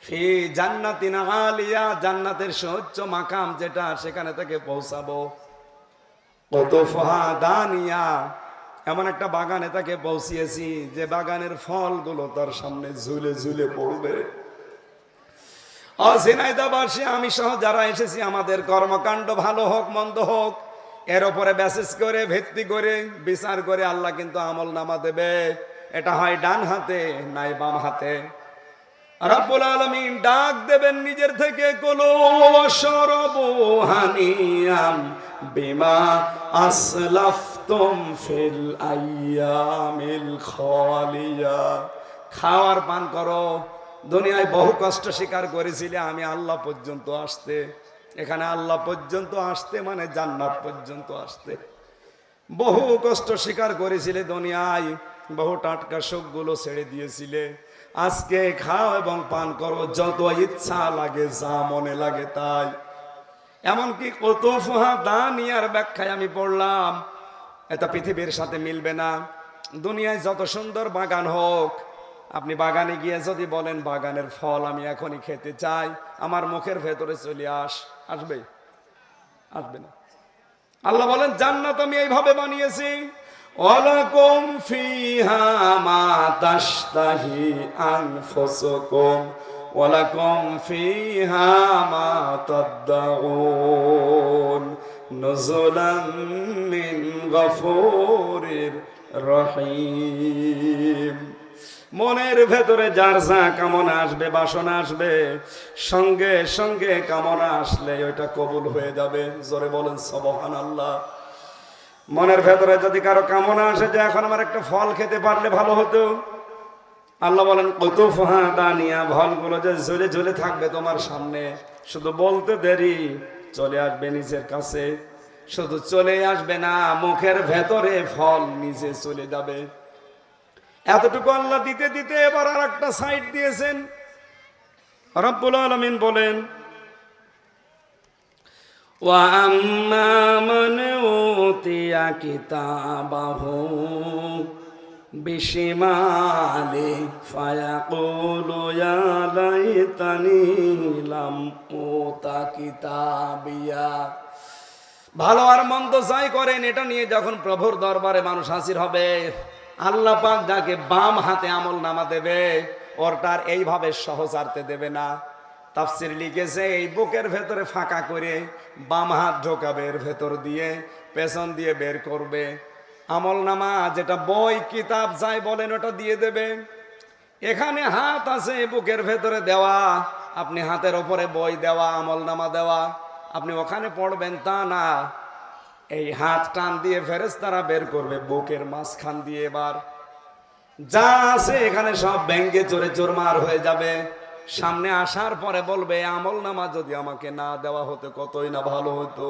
ফি জান্নাতিন আলিয়া, জান্নাতের সর্বোচ্চ মাকাম যেটা, সেখানে তাকে পৌঁছাবো। কুতুফহা দানিয়া, এমন একটা বাগানে তাকে পৌঁছিয়েছি যে বাগানের ফলগুলো তার সামনে ঝুলে ঝুলে পড়বে। ঝিনাইদহবাসী আমি সহ যারা এসেছি, আমাদের কর্মকাণ্ড ভালো হোক মন্দ হোক, এর উপরে বেসিস করে ভিত্তি করে বিচার করে আল্লাহ কিন্তু আমল নামা দেবে। এটা হয় ডান হাতে নাই বাম হাতে। রব্বুল আলামিন ডাক দেবেন নিজের থেকে, কুলু ওয়াশরাবু হানিয়াম বিমা আসলাফতুম ফিল আইয়ামিল খালিয়া। খাওয়ার পান করো, দুনিয়ায় বহু কষ্ট স্বীকার করেছিলে আমি আল্লাহ পর্যন্ত আসতে। এখানে আল্লাহ পর্যন্ত আসতে মানে জান্নাত পর্যন্ত আসতে। বহু কষ্ট স্বীকার করেছিলে দুনিয়ায়, বহু টাটকা সুখগুলো ছেড়ে দিয়েছিলে। আজকে খাও এবং পান করো, যত ইচ্ছা লাগে, যা মনে লাগে তাই। এমনকি কুতুফহা দানিয়ার ব্যাখ্যায় আমি পড়লাম, এটা পৃথিবীর সাথে মিলবে না। দুনিয়ায় যত সুন্দর বাগান হোক, আপনি বাগানে গিয়ে যদি বলেন বাগানের ফল আমি এখনই খেতে চাই, আমার মুখের ভেতরে চলে আসবে? আসবে না। আল্লাহ বলেন জান্নাত আমি এইভাবে বানিয়েছি, ওয়ালাকুম ফিহা মা তাশতাহি আনফুসুকুম ওয়ালাকুম ফিহা মা তাদউন নুজুলাম মিন গফুরির রহিম। মনের ভেতরে যার যা কামনা আসবে, বাসনা আসবে, সঙ্গে সঙ্গে কামনা আসলে ওইটা কবুল হয়ে যাবে। জোরে বলেন সুবহানাল্লাহ। মনের ভেতরে যদি কারো কামনা আসে যে এখন আমার একটা ফল খেতে পারলে ভালো হতো, আল্লাহ বলেন কুতুফহা দানিয়া, ফলগুলো যে ঝুলে ঝুলে থাকবে তোমার সামনে, শুধু বলতে দেরি, চলে আসবে নিজের কাছে। শুধু চলে আসবে না, মুখের ভেতরে ফল নিজে চলে যাবে। এতটুকু আল্লাহ দিতে দিতে এবার আর একটা সাইড দিয়েছেন। রব্বুল আলামিন বলেন ওয়া আম্মা মান উতিয়া কিতাবাহু বিশিমালি ফায়াকুলু ইয়া লাইতানি লাম উতা কিতাবিয়া। ভালো আর মন্দ যাই করেন, এটা নিয়ে যখন প্রভুর দরবারে মানুষ হাজির হবে, আল্লাহ পাক যাকে বাম হাতে আমল নামা দেবে, ওরটার এইভাবে সহজারতে দেবে না। তাফসীর লিখেছে এই বুকের ভেতরে ফাঁকা করে বাম হাত ঢোকাবে, এর ভেতর দিয়ে পেছন দিয়ে বের করবে। আমল নামা যেটা বই কিতাব যাই বলেন ওটা দিয়ে দেবে। এখানে হাত আছে বুকের ভেতরে দেওয়া, আপনি হাতের ওপরে বই দেওয়া, আমল নামা দেওয়া, আপনি ওখানে পড়বেন তা না। এই হাত টান দিয়ে ফেরেশতারা বের করবে বুকের মাঝখান দিয়ে। এবার যা আছে এখানে সব ব্যাঙ্গে চোরে চোরমার হয়ে যাবে। সামনে আসার পরে বলবে আমল নামা যদি আমাকে না দেওয়া হতো কতই না ভালো হতো।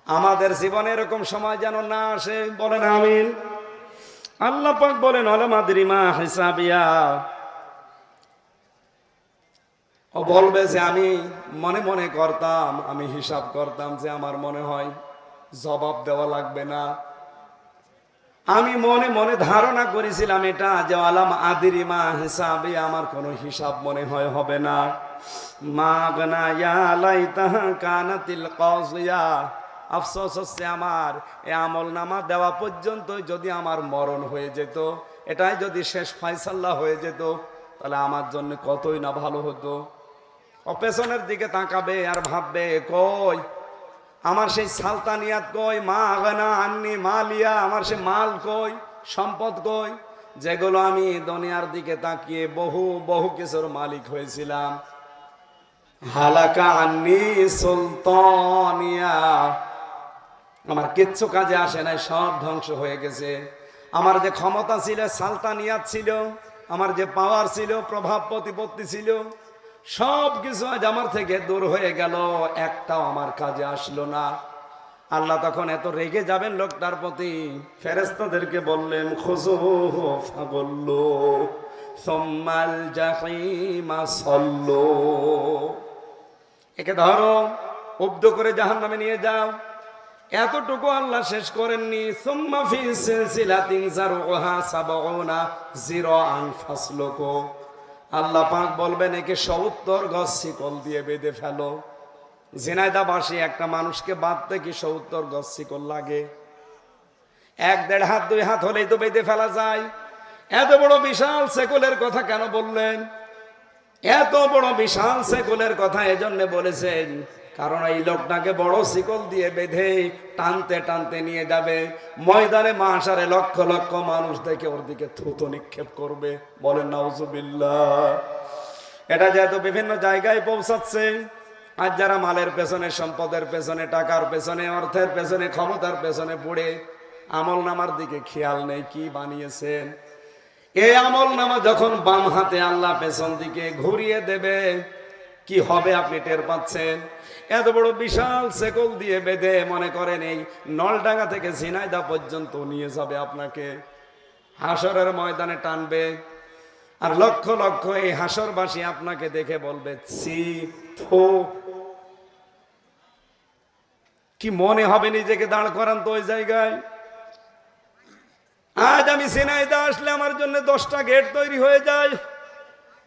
আমাদের জীবনে এরকম সময় যেন না আসে, বলেন আমিন। আল্লাহ পাক বলেন আলাম আদরি মা হিসাবিয়া। ও বলবে যে আমি মনে মনে করতাম, আমি হিসাব করতাম যে আমার মনে হয় জবাব দেওয়া লাগবে না। আমি মনে মনে ধারণা করেছিলাম এটা যে আলাম আদরি মা হিসাবে, আমার কোনো হিসাব মনে হয় হবে না। মা গনা ইয়া লাইতাহা কানাতিল কাযিয়া। আফসোস হচ্ছে আমার এই আমল নামা দেওয়া পর্যন্ত যদি আমার মরণ হয়ে যেত, এটাই যদি শেষ ফয়সালা হয়ে যেত, তাহলে আমার জন্য কতই না ভালো হতো। ও পেছনের দিকে তাকাবে আর ভাববে, কই আমার সেই সালতানিয়াত কই, মা আগানা আন্নি মালিয়া, আমার সে মাল কই, সম্পদ কই, যেগুলো আমি দুনিয়ার দিকে তাকিয়ে বহু বহু কিছুর মালিক হয়েছিলাম। হালাকা আন্নি সুলতানিয়া, আমার কিচ্ছু কাজে আসে নাই, সব ধ্বংস হয়ে গেছে। আমার যে ক্ষমতা ছিল, সালতানিয়াত ছিল, আমার যে পাওয়ার ছিল, প্রভাব প্রতিপত্তি ছিল, সব কিছু আজ আমার থেকে দূর হয়ে গেল, একটাও আমার কাজে আসলো না। আল্লাহ তখন এত রেগে যাবেন লোকটার প্রতি, ফেরেশতাদেরকে বললেন, খুযুহু ফাগুল্লু সুম্মাল জাহিমা সাল্লু, একে ধরো, উব্দ করে জাহান্নামে নিয়ে যাও। এতটুকু আল্লাহ শেষ করেননি, সুম্মা ফি সিলসিলাতিন যারউহা সাবউনা যিরাআন ফাসলুকু, আল্লাহ পাক বলবেন, একে 70 গজ শিকল দিয়ে বেঁধে ফেলো। ঝিনাইদহবাসী একটা মানুষকে বাঁধতে কি 70 গজ শিকল লাগে? 1-1.5 হাত 2 হাত হলেই তো বেঁধে ফেলা যায়। এত বড় বিশাল শিকলের কথা কেন বললেন? এত বড় বিশাল শিকলের কথা এজন্য বলেছেন, কারণ এই লোকটাকে বড় শিকল দিয়ে বেঁধে টানতে টানতে নিয়ে যাবে ময়দানে মাহশারে, লক্ষ লক্ষ মানুষ দেখে ওর দিকে থুতু নিক্ষেপ করবে। বলেন নাউজুবিল্লাহ। এটা যেহেতু বিভিন্ন জায়গায় পৌঁছাচ্ছে, আজ যারা মালের পেছনে, সম্পদের পেছনে, টাকার পেছনে, অর্থের পেছনে, ক্ষমতার পেছনে পড়ে আমল নামার দিকে খেয়াল নেই কি বানিয়েছেন। এই আমল নামা যখন বাম হাতে আল্লাহ পেছন দিকে ঘুরিয়ে দেবে, কি হবে আপনি টের পাচ্ছেন? এত বড় বিশাল শিকল দিয়ে বেঁধে, মনে করেন এই নলডাঙ্গা থেকে ঝিনাইদহ পর্যন্ত নিয়ে যাবে আপনাকে, হাসরের ময়দানে টানবে। আর লক্ষ লক্ষ এই হাসরবাসী আপনাকে দেখে বলবে, ছি থু। কি মনে হবে নিজেকে দাঁড় করান তো ওই জায়গায়? আজ আমি ঝিনাইদহ আসলে আমার জন্য 10টা গেট তৈরি হয়ে যায়,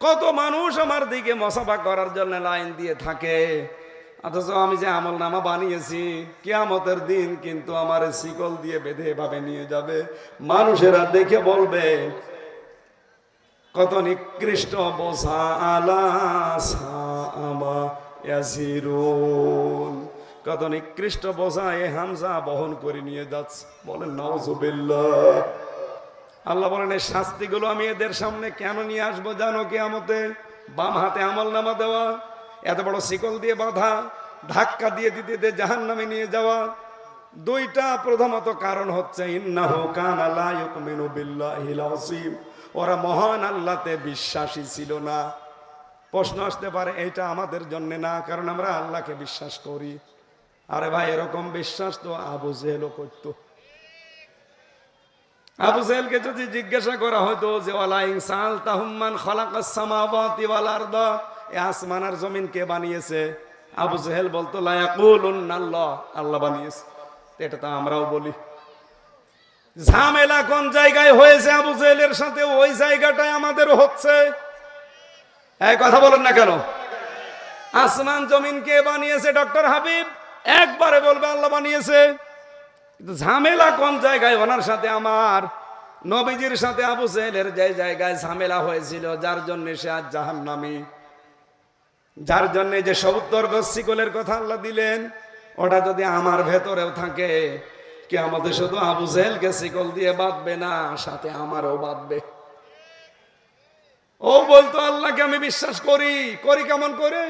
কত মানুষ আমার দিকে মুসাফা করার জন্য লাইন দিয়ে থাকে। অথচ আমি যে আমল নামা বানিয়েছি, কিয়ামতের দিন কিন্তু আমার শিকল দিয়ে বেঁধে এভাবে নিয়ে যাবে। মানুষেরা দেখে বলবে, কত নিকৃষ্ট বোঝা, আলা সাআমা ইয়াসিরুন, কত নিকৃষ্ট বোঝা এ হামজা বহন করে নিয়ে যাচ্ছে। বলেন নাউজুবিল্লাহ। আল্লাহ বলেন, এই শাস্তিগুলো আমি এদের সামনে কেন নিয়ে আসবো জানো? কিয়ামতে বাম হাতে আমল নামা দেওয়া, এত বড় শিকল দিয়ে বাঁধা, ধাক্কা দিয়ে দিতে দিতে জাহান্নামে নিয়ে যাওয়া। 2টা প্রধানত কারণ হচ্ছে, ইন্নাহু কানা লা ইউমিনু বিল্লাহিল আযীম, ওরা মহান আল্লাহতে বিশ্বাসী ছিল না। প্রশ্ন আসতে পারে, এইটা আমাদের জন্য না, কারণ আমরা আল্লাহকে বিশ্বাস করি। আরে ভাই, এরকম বিশ্বাস তো আবু জেহেলও করত। আবু জেহেলকে যদি জিজ্ঞাসা করা হতো যে ওয়ালা ইনসাল তাহুম্মান খালাকাস সামাওয়াতি ওয়াল আরদা, এই আসমান আর জমিন কে বানিয়েছে? আবু জেহেল বলতো লা ইয়াকুলুন্নাল্লাহ, আল্লাহ বানিয়েছে। এটা তো আমরাও বলি। ঝামেলা কোন জায়গায় হয়েছে আবু জেহেলের সাথে, ওই জায়গাটায় আমাদেরও হচ্ছে। এই কথা বলেন না কেন? আসমান জমিন কে বানিয়েছে? ডক্টর হাবিব একবারে বলবে আল্লাহ বানিয়েছে। কিন্তু ঝামেলা কোন জায়গায় ওনার সাথে আমার? নবীজির সাথে আবু জেহেলের যে জায়গায় ঝামেলা হয়েছিল, যার জন্য সে আজ জাহান্নামী, যার জন্য যে 70 গজ শিকলের কথা আল্লাহ দিলেন, ওটা যদি আমার ভেতরেও থাকে, কিয়ামতে শুধু আবু জেহেলকে শিকল দিয়ে বাঁধবে না, সাথে আমারও বাঁধবে। ও বলতো আল্লাহকে আমি বিশ্বাস করি। করি কেমন করে?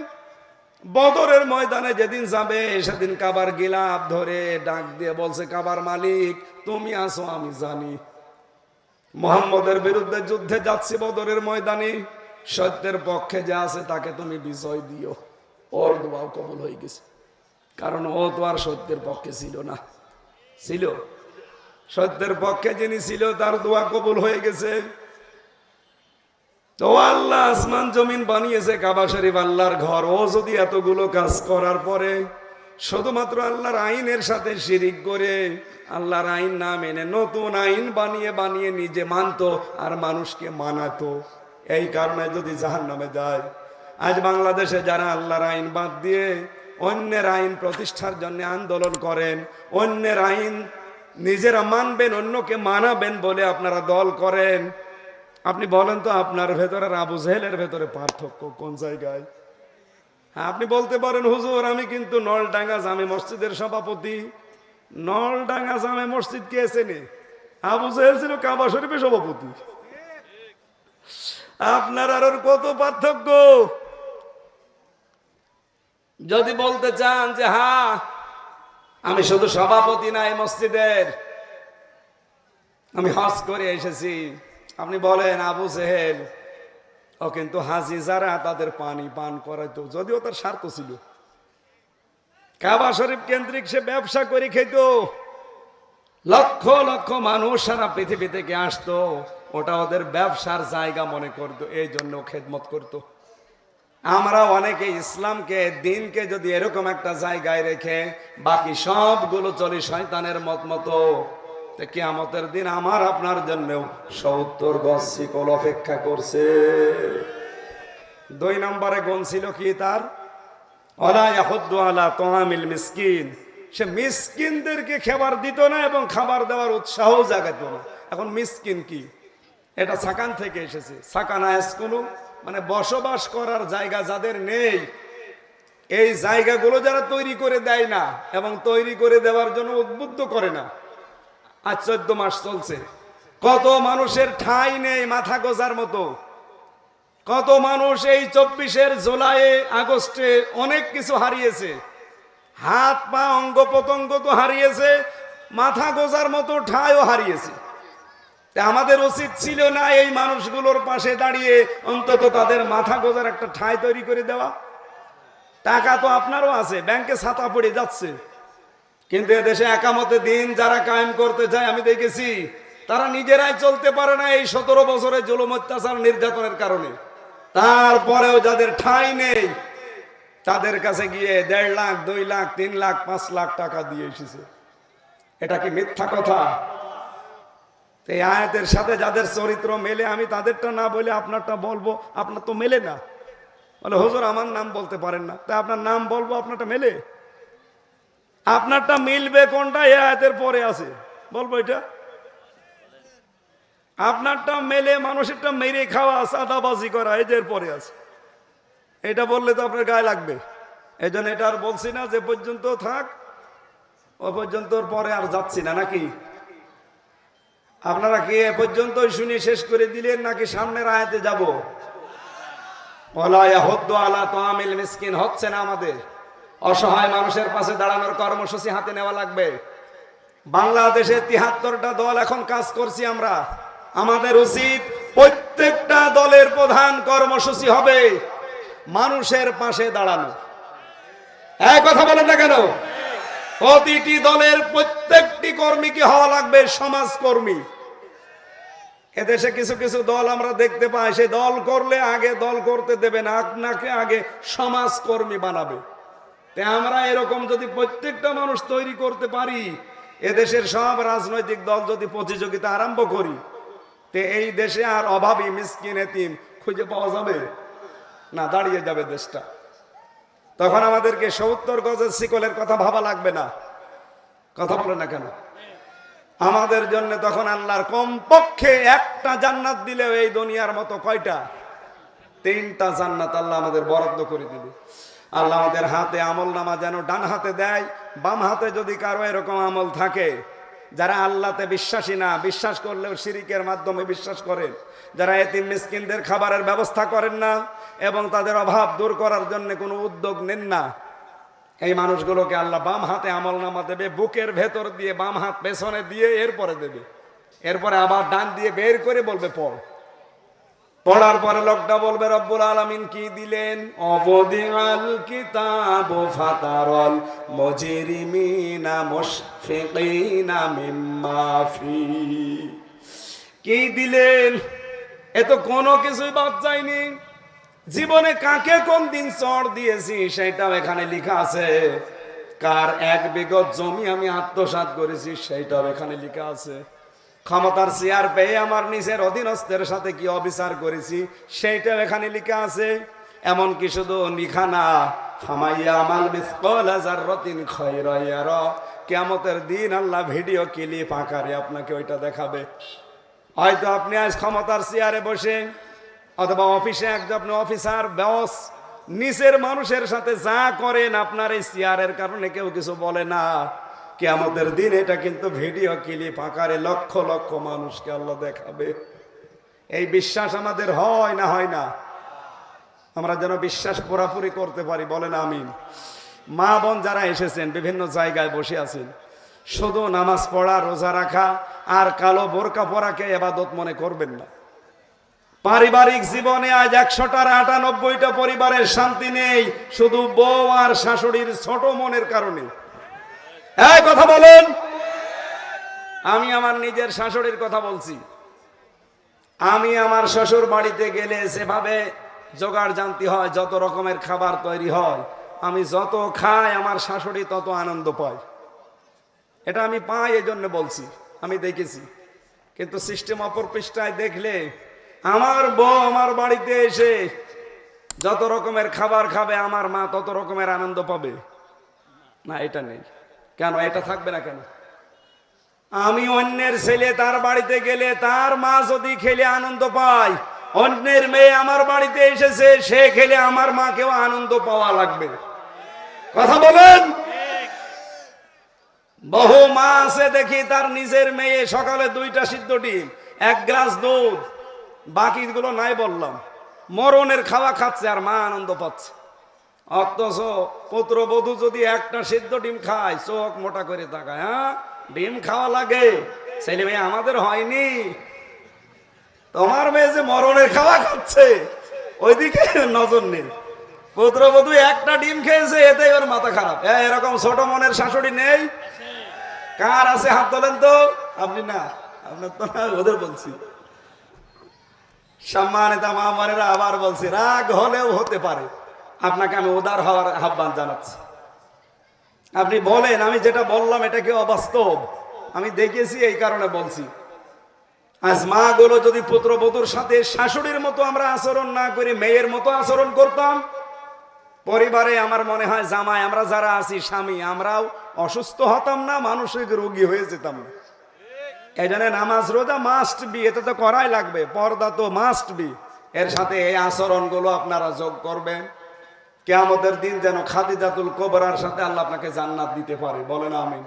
বদরের ময়দানে যেদিন যাবে, সেদিন কাবার গিলাফ ধরে ডাক দিয়ে বলছে, কাবার মালিক তুমি আসো, আমি জানি মুহাম্মদের বিরুদ্ধে যুদ্ধে যাচ্ছি বদরের ময়দানে, সত্যের পক্ষে যে আছে তাকে তুমি বিজয় দিও। ওর দোয়াও কবুল হয়ে গেছে, কারণ ও তো আর সত্যের পক্ষে ছিল না। ছিল সত্যের পক্ষে যিনি ছিল, তার দোয়া কবুল হয়ে গেছে। তো আল্লাহ আসমান জমিন বানিয়েছে, কাবা শরীফ আল্লাহর ঘর। ও যদি এতগুলো কাজ করার পরে শুধুমাত্র আল্লাহর আইনের সাথে শিরিক করে, আল্লাহর আইন না মেনে নতুন আইন বানিয়ে বানিয়ে নিজে মানতো আর মানুষকে মানাতো, এই কারণে যদি জাহান্নামে যায়। আজ বাংলাদেশে যারা আল্লাহর আইন বাদ দিয়ে অন্যের আইন প্রতিষ্ঠার জন্য আন্দোলন করেন, অন্যের আইন নিজেরা মানবেন, অন্যকে মানাবেন বলে আপনারা দল করেন, আপনি বলেন তো আপনার ভেতরে আর আবু জেহেলের ভেতরে পার্থক্য কোন জায়গায়? আপনি বলতে পারেন হুজুর আমি কিন্তু নলডাঙ্গা জামে মসজিদের সভাপতি। নলডাঙ্গা জামে মসজিদ কে চেনে? আবু জাহেল ছিল কাবা শরীফের সভাপতি। আপনার আর ওর কত পার্থক্য। যদি বলতে চান যে হ্যাঁ আমি শুধু সভাপতি না এই মসজিদের, আমি হজ করে এসেছি, আপনি বলেন আবু জেহেল ও কিন্তু হাজি যারা তাদের পানি পান করাইতো, যদিও তার স্বার্থ ছিল। কাবা শরীফ কেন্দ্রিক সে ব্যবসা করে খেত, লক্ষ লক্ষ মানুষ সারা পৃথিবী থেকে আসতো, ওটা ওদের ব্যবসার জায়গা মনে করতো, এই জন্য খেদমত করতো। আমরা অনেকে ইসলামকে দিনকে যদি এরকম একটা জায়গায় রেখে বাকি সবগুলো চলি শয়তানের মত মতো, কিয়ামতের দিন আমার আপনার জন্য 70 গজ শিকল অপেক্ষা করছে। 2 নম্বরে গুণ ছিল কি তার? ওয়ালা ইয়াহুদ্দু আলা তুআমিল মিসকিন, সে মিসকিনদেরকে খাবার দিত না এবং খাবার দেওয়ার উৎসাহ জাগাতো না। এখন মিসকিন কি? এটা সাকান থেকে এসেছে। সাকানা ইয়াসকুনু মানে বসবাস করার জায়গা যাদের নেই, এই জায়গাগুলো যারা তৈরি করে দেয় না এবং তৈরি করে দেওয়ার জন্য উদ্বুদ্ধ করে না। আজ 14 মাস চলছে, কত মানুষের ঠাঁই নেই মাথা গোজার মতো। কত মানুষ এই 24 জুলাই আগস্টে অনেক কিছু হারিয়েছে, হাত পা অঙ্গ প্রত্যঙ্গ তো হারিয়েছে, মাথা গোজার মতো ঠাঁইও হারিয়েছে। আমাদের উচিত ছিল না এই মানুষগুলোর পাশে দাঁড়িয়ে অন্তত তাদের মাথা গোজার একটা ঠাঁই তৈরি করে দেওয়া? টাকা তো আপনারও আছে, ব্যাংকে ছাতা পড়ে যাচ্ছে, কিন্তু এদেশে একামতে দিন যারা কায়েম করতে চায় আমি দেখেছি তারা নিজেরাই চলতে পারে না এই 17 বছরের জুলুম অত্যাচার নির্যাতনের কারণে। তারপরেও যাদের ঠাঁই নেই তাদের কাছে গিয়ে 1.5 লাখ 2 লাখ 3 লাখ 5 লাখ টাকা দিয়ে এসেছে। এটা কি মিথ্যা কথা? এই আয়াতের সাথে যাদের চরিত্র মেলে আমি তাদেরটা না বলে আপনারটা বলবো, আপনার তো মেলে না। বলে হুজুর আমার নাম বলতে পারেন না, তাই আপনার নাম বলবো, আপনারটা মেলে? আপনারটা মিলবে কোনটা? এই আয়াতের পরে আছে, বলবো এটা। আপনারটা মেলে মানুষেরটা মেরে খাওয়া সাদাবাজি করা এদের পরে আছে, এটা বললে তো আপনার গায়ে লাগবে। এই জন্য এটা আর বলছি না, যে পর্যন্ত থাক ও পর্যন্ত, পরে আর যাচ্ছি না। নাকি আপনারা কি এ পর্যন্তই শুনে শেষ করে দিলেন নাকি সামনের আয়াতে যাব? ওয়ালা ইয়াহুদ্দু আলা তুআমিল মিসকিন হচ্ছে না আমাদের। অসহায় মানুষের পাশে দাঁড়ানোর কর্মসূচি হাতে নেওয়া লাগবে। বাংলাদেশে 73টা দল এখন কাজ করছি আমরা, আমাদের উচিত প্রত্যেকটা দলের প্রধান কর্মসূচি হবে মানুষের পাশে দাঁড়ানো। এই কথা বলেন না কেন? প্রতিটি দলের প্রত্যেকটি কর্মীকে হওয়া লাগবে সমাজকর্মী। এদেশে কিছু কিছু দল আমরা দেখতে পাই, সে দল করলে আগে দল করতে দেবে না, আপনাকে আগে সমাজকর্মী বানাবে। তাই আমরা এরকম যদি প্রত্যেকটা মানুষ তৈরি করতে পারি, এদেশের সব রাজনৈতিক দল যদি প্রতিযোগিতা আরম্ভ করি, তে এই দেশে আর অভাবী মিসকিন এতিম খুঁজে পাওয়া যাবে না, দাঁড়িয়ে যাবে দেশটা। তখন আমাদেরকে 70 গজের শিকলের কথা ভাবা লাগবে না। কথা বলে না কেন? আমাদের জন্য তখন আল্লাহর কমপক্ষে একটা জান্নাত দিলেও এই দুনিয়ার মতো কয়টা? 3টা জান্নাত আল্লাহ আমাদের বরাদ্দ করে দিবে। আল্লাহ আমাদের হাতে আমল নামা যেন ডান হাতে দেয়, বাম হাতে যদি কারো এরকম আমল থাকে, যারা আল্লাহতে বিশ্বাসী না, বিশ্বাস করলেও শিরিকের মাধ্যমে বিশ্বাস করেন, যারা এতিম মিসকিনদের খাবারের ব্যবস্থা করেন না এবং তাদের অভাব দূর করার জন্য কোনো উদ্যোগ নেন না, এই মানুষগুলোকে আল্লাহ বাম হাতে আমল নামা দেবে, বুকের ভেতর দিয়ে বাম হাত পেছনে দিয়ে এরপরে দেবে, এরপরে আবার ডান দিয়ে বের করে বলবে পড়। পড়ার পরে লোকটা বলবে রব্বুল আলামিন কি দিলেন? অবদিআল কিতাব ফাতারাল মুজরিমিনা মুশফিকিনা মিম্মা ফি। কি দিলেন? এ তো কোনো কিছুই বাদ যায়নি। জীবনে কাকে কোন দিন চড় দিয়েছি সেটাও এখানে লেখা আছে। কার 1 বিঘত জমি আমি আত্মসাৎ করেছি সেইটাও এখানে লেখা আছে। ক্ষমতার চেয়ার পেয়ে আমার নিজের অধীনস্থের সাথে কি অবিচার করেছি সেইটাও এখানে লেখা আছে। এমনকি শুধু লিখা না, ফামাইয়া আমাল মিসকালা যাররাতিন খায়রান ইয়ারা, কিয়ামতের দিন আল্লাহ ভিডিও ক্লিপ আকারে আপনাকে ওইটা দেখাবে। হয়তো আপনি আজ ক্ষমতার চেয়ারে বসে অথবা অফিসে একজন আপনি অফিসার বস, নিচের মানুষের সাথে যা করেন আপনার এই চেয়ারের কারণে কেউ কিছু বলে না। কিয়ামতের দিন এটা কিন্তু ভিডিও ক্লিপ আকারে লক্ষ লক্ষ মানুষকে আল্লাহ দেখাবে। এই বিশ্বাস আমাদের হয় না হয় না? আমরা যেন বিশ্বাস পুরাপুরি করতে পারি, বলেন আমিন। মা বোন যারা এসেছেন বিভিন্ন জায়গায় বসে আছেন, শুধু নামাজ পড়া, রোজা রাখা আর কালো বোরকা পরাকে ইবাদত মনে করবেন না। পারিবারিক জীবনে আজ 100টার 98টা পরিবারের শান্তি নেই, শুধু বউ আর শাশুড়ির ছোট মনের কারণে। এই কথা বলেন। আমি আমার নিজের শাশুড়ির কথা বলছি। আমি আমার শ্বশুর বাড়িতে গেলে যেভাবে জোগাড় জানতে হয়, যত রকমের খাবার তৈরি হয়, আমি যত খাই আমার শাশুড়ি তত আনন্দ পায়। এটা আমি পাই, এই জন্য বলছি, আমি দেখেছি। কিন্তু সিস্টেম অপর পৃষ্ঠায় দেখলে আমার বউ আমার বাড়িতে এসে যত রকমের খাবার খাবে আমার মা তত রকমের আনন্দ পাবে না, এটা নেই। কেন এটা থাকবে না কেন? আমি অন্যের ছেলে তার বাড়িতে গেলে তার মা যদি খেলে আনন্দ পায়, অন্যের মেয়ে আমার বাড়িতে এসেছে সে খেলে আমার মাকেও আনন্দ পাওয়া লাগবে। কথা বলেন। বহু মা আছে দেখি তার নিজের মেয়ে সকালে 2টা সিদ্ধ ডিম, 1 গ্লাস দুধ, বাকিগুলো নাই বললাম, মরণের খাওয়া খাচ্ছে আর মা আনন্দ পাচ্ছে। অথচ পুত্রবধূ যদি 1টা সিদ্ধ ডিম খায় চোখ মোটা করে তাকায়, হ্যাঁ ডিম খাওয়া লাগে, ছেলে মেয়ে আমাদের হয়নি, তোমার মেয়ে যে মরণের খাওয়া খাচ্ছে ওইদিকে নজর নেই। পুত্রবধূ 1টা ডিম খেয়েছে এতে ওর মাথা খারাপ। এরকম ছোট মনের শাশুড়ি নেই? কার আছে হাত তোলেন তো। আপনি না, আপনার তো না, ওদের বলছি। সম্মানিত মা বোনেরা, আবার বলছি, রাগ হলেও হতে পারে, আপনাকে আমি উদার হওয়ার আহ্বান জানাচ্ছি। আপনি বলেন আমি যেটা বললাম এটা কি অবাস্তব? আমি দেখেছি, এই কারণে বলছি। আজ মা গুলো যদি পুত্রবধূর সাথে শাশুড়ির মতো আমরা আচরণ না করি, মেয়ের মতো আচরণ করতাম, পরিবারে আমার মনে হয় জামাই আমরা যারা আছি স্বামী আমরাও অসুস্থ হতাম না, মানসিক রোগী হয়ে যেতাম না। এই জন্য নামাজ রোজা মাস্ট বি, এটা তো করাই লাগবে, পর্দা তো মাস্ট বি। এর সাথে এই আচরণগুলো আপনারা যোগ করবেন। কিয়ামতের দিন যেন খাদিজাতুল কুবরার সাথে আল্লাহ আপনাকে জান্নাত দিতে পারে, বলেন আমিন।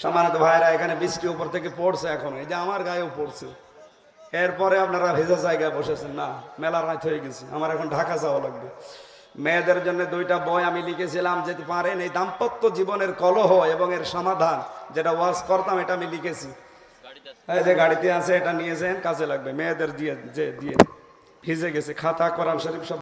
সম্মানিত ভাইরা, এখানে বৃষ্টি উপর থেকে পড়ছে, এখন এই যে আমার গায়েও পড়ছে। এরপরে আপনারা ভেজা জায়গায় বসেছেন না, মেলা রাত হয়ে গেছে, আমার এখন ঢাকা যাওয়া লাগবে। মেয়েদের জন্য 2টা বই আমি লিখেছিলাম, যেতে পারেন এই দাম্পত্য জীবনের কলহ এবং এর সমাধান, যেটা ওয়াজ করতাম এটা আমি লিখেছি। এই যে গাড়িতে আছে, এটা নিয়ে যান, কাজে লাগবে। মেয়েদের দিয়ে ভিজে গেছে, খাতা কোরআন শরীফ সব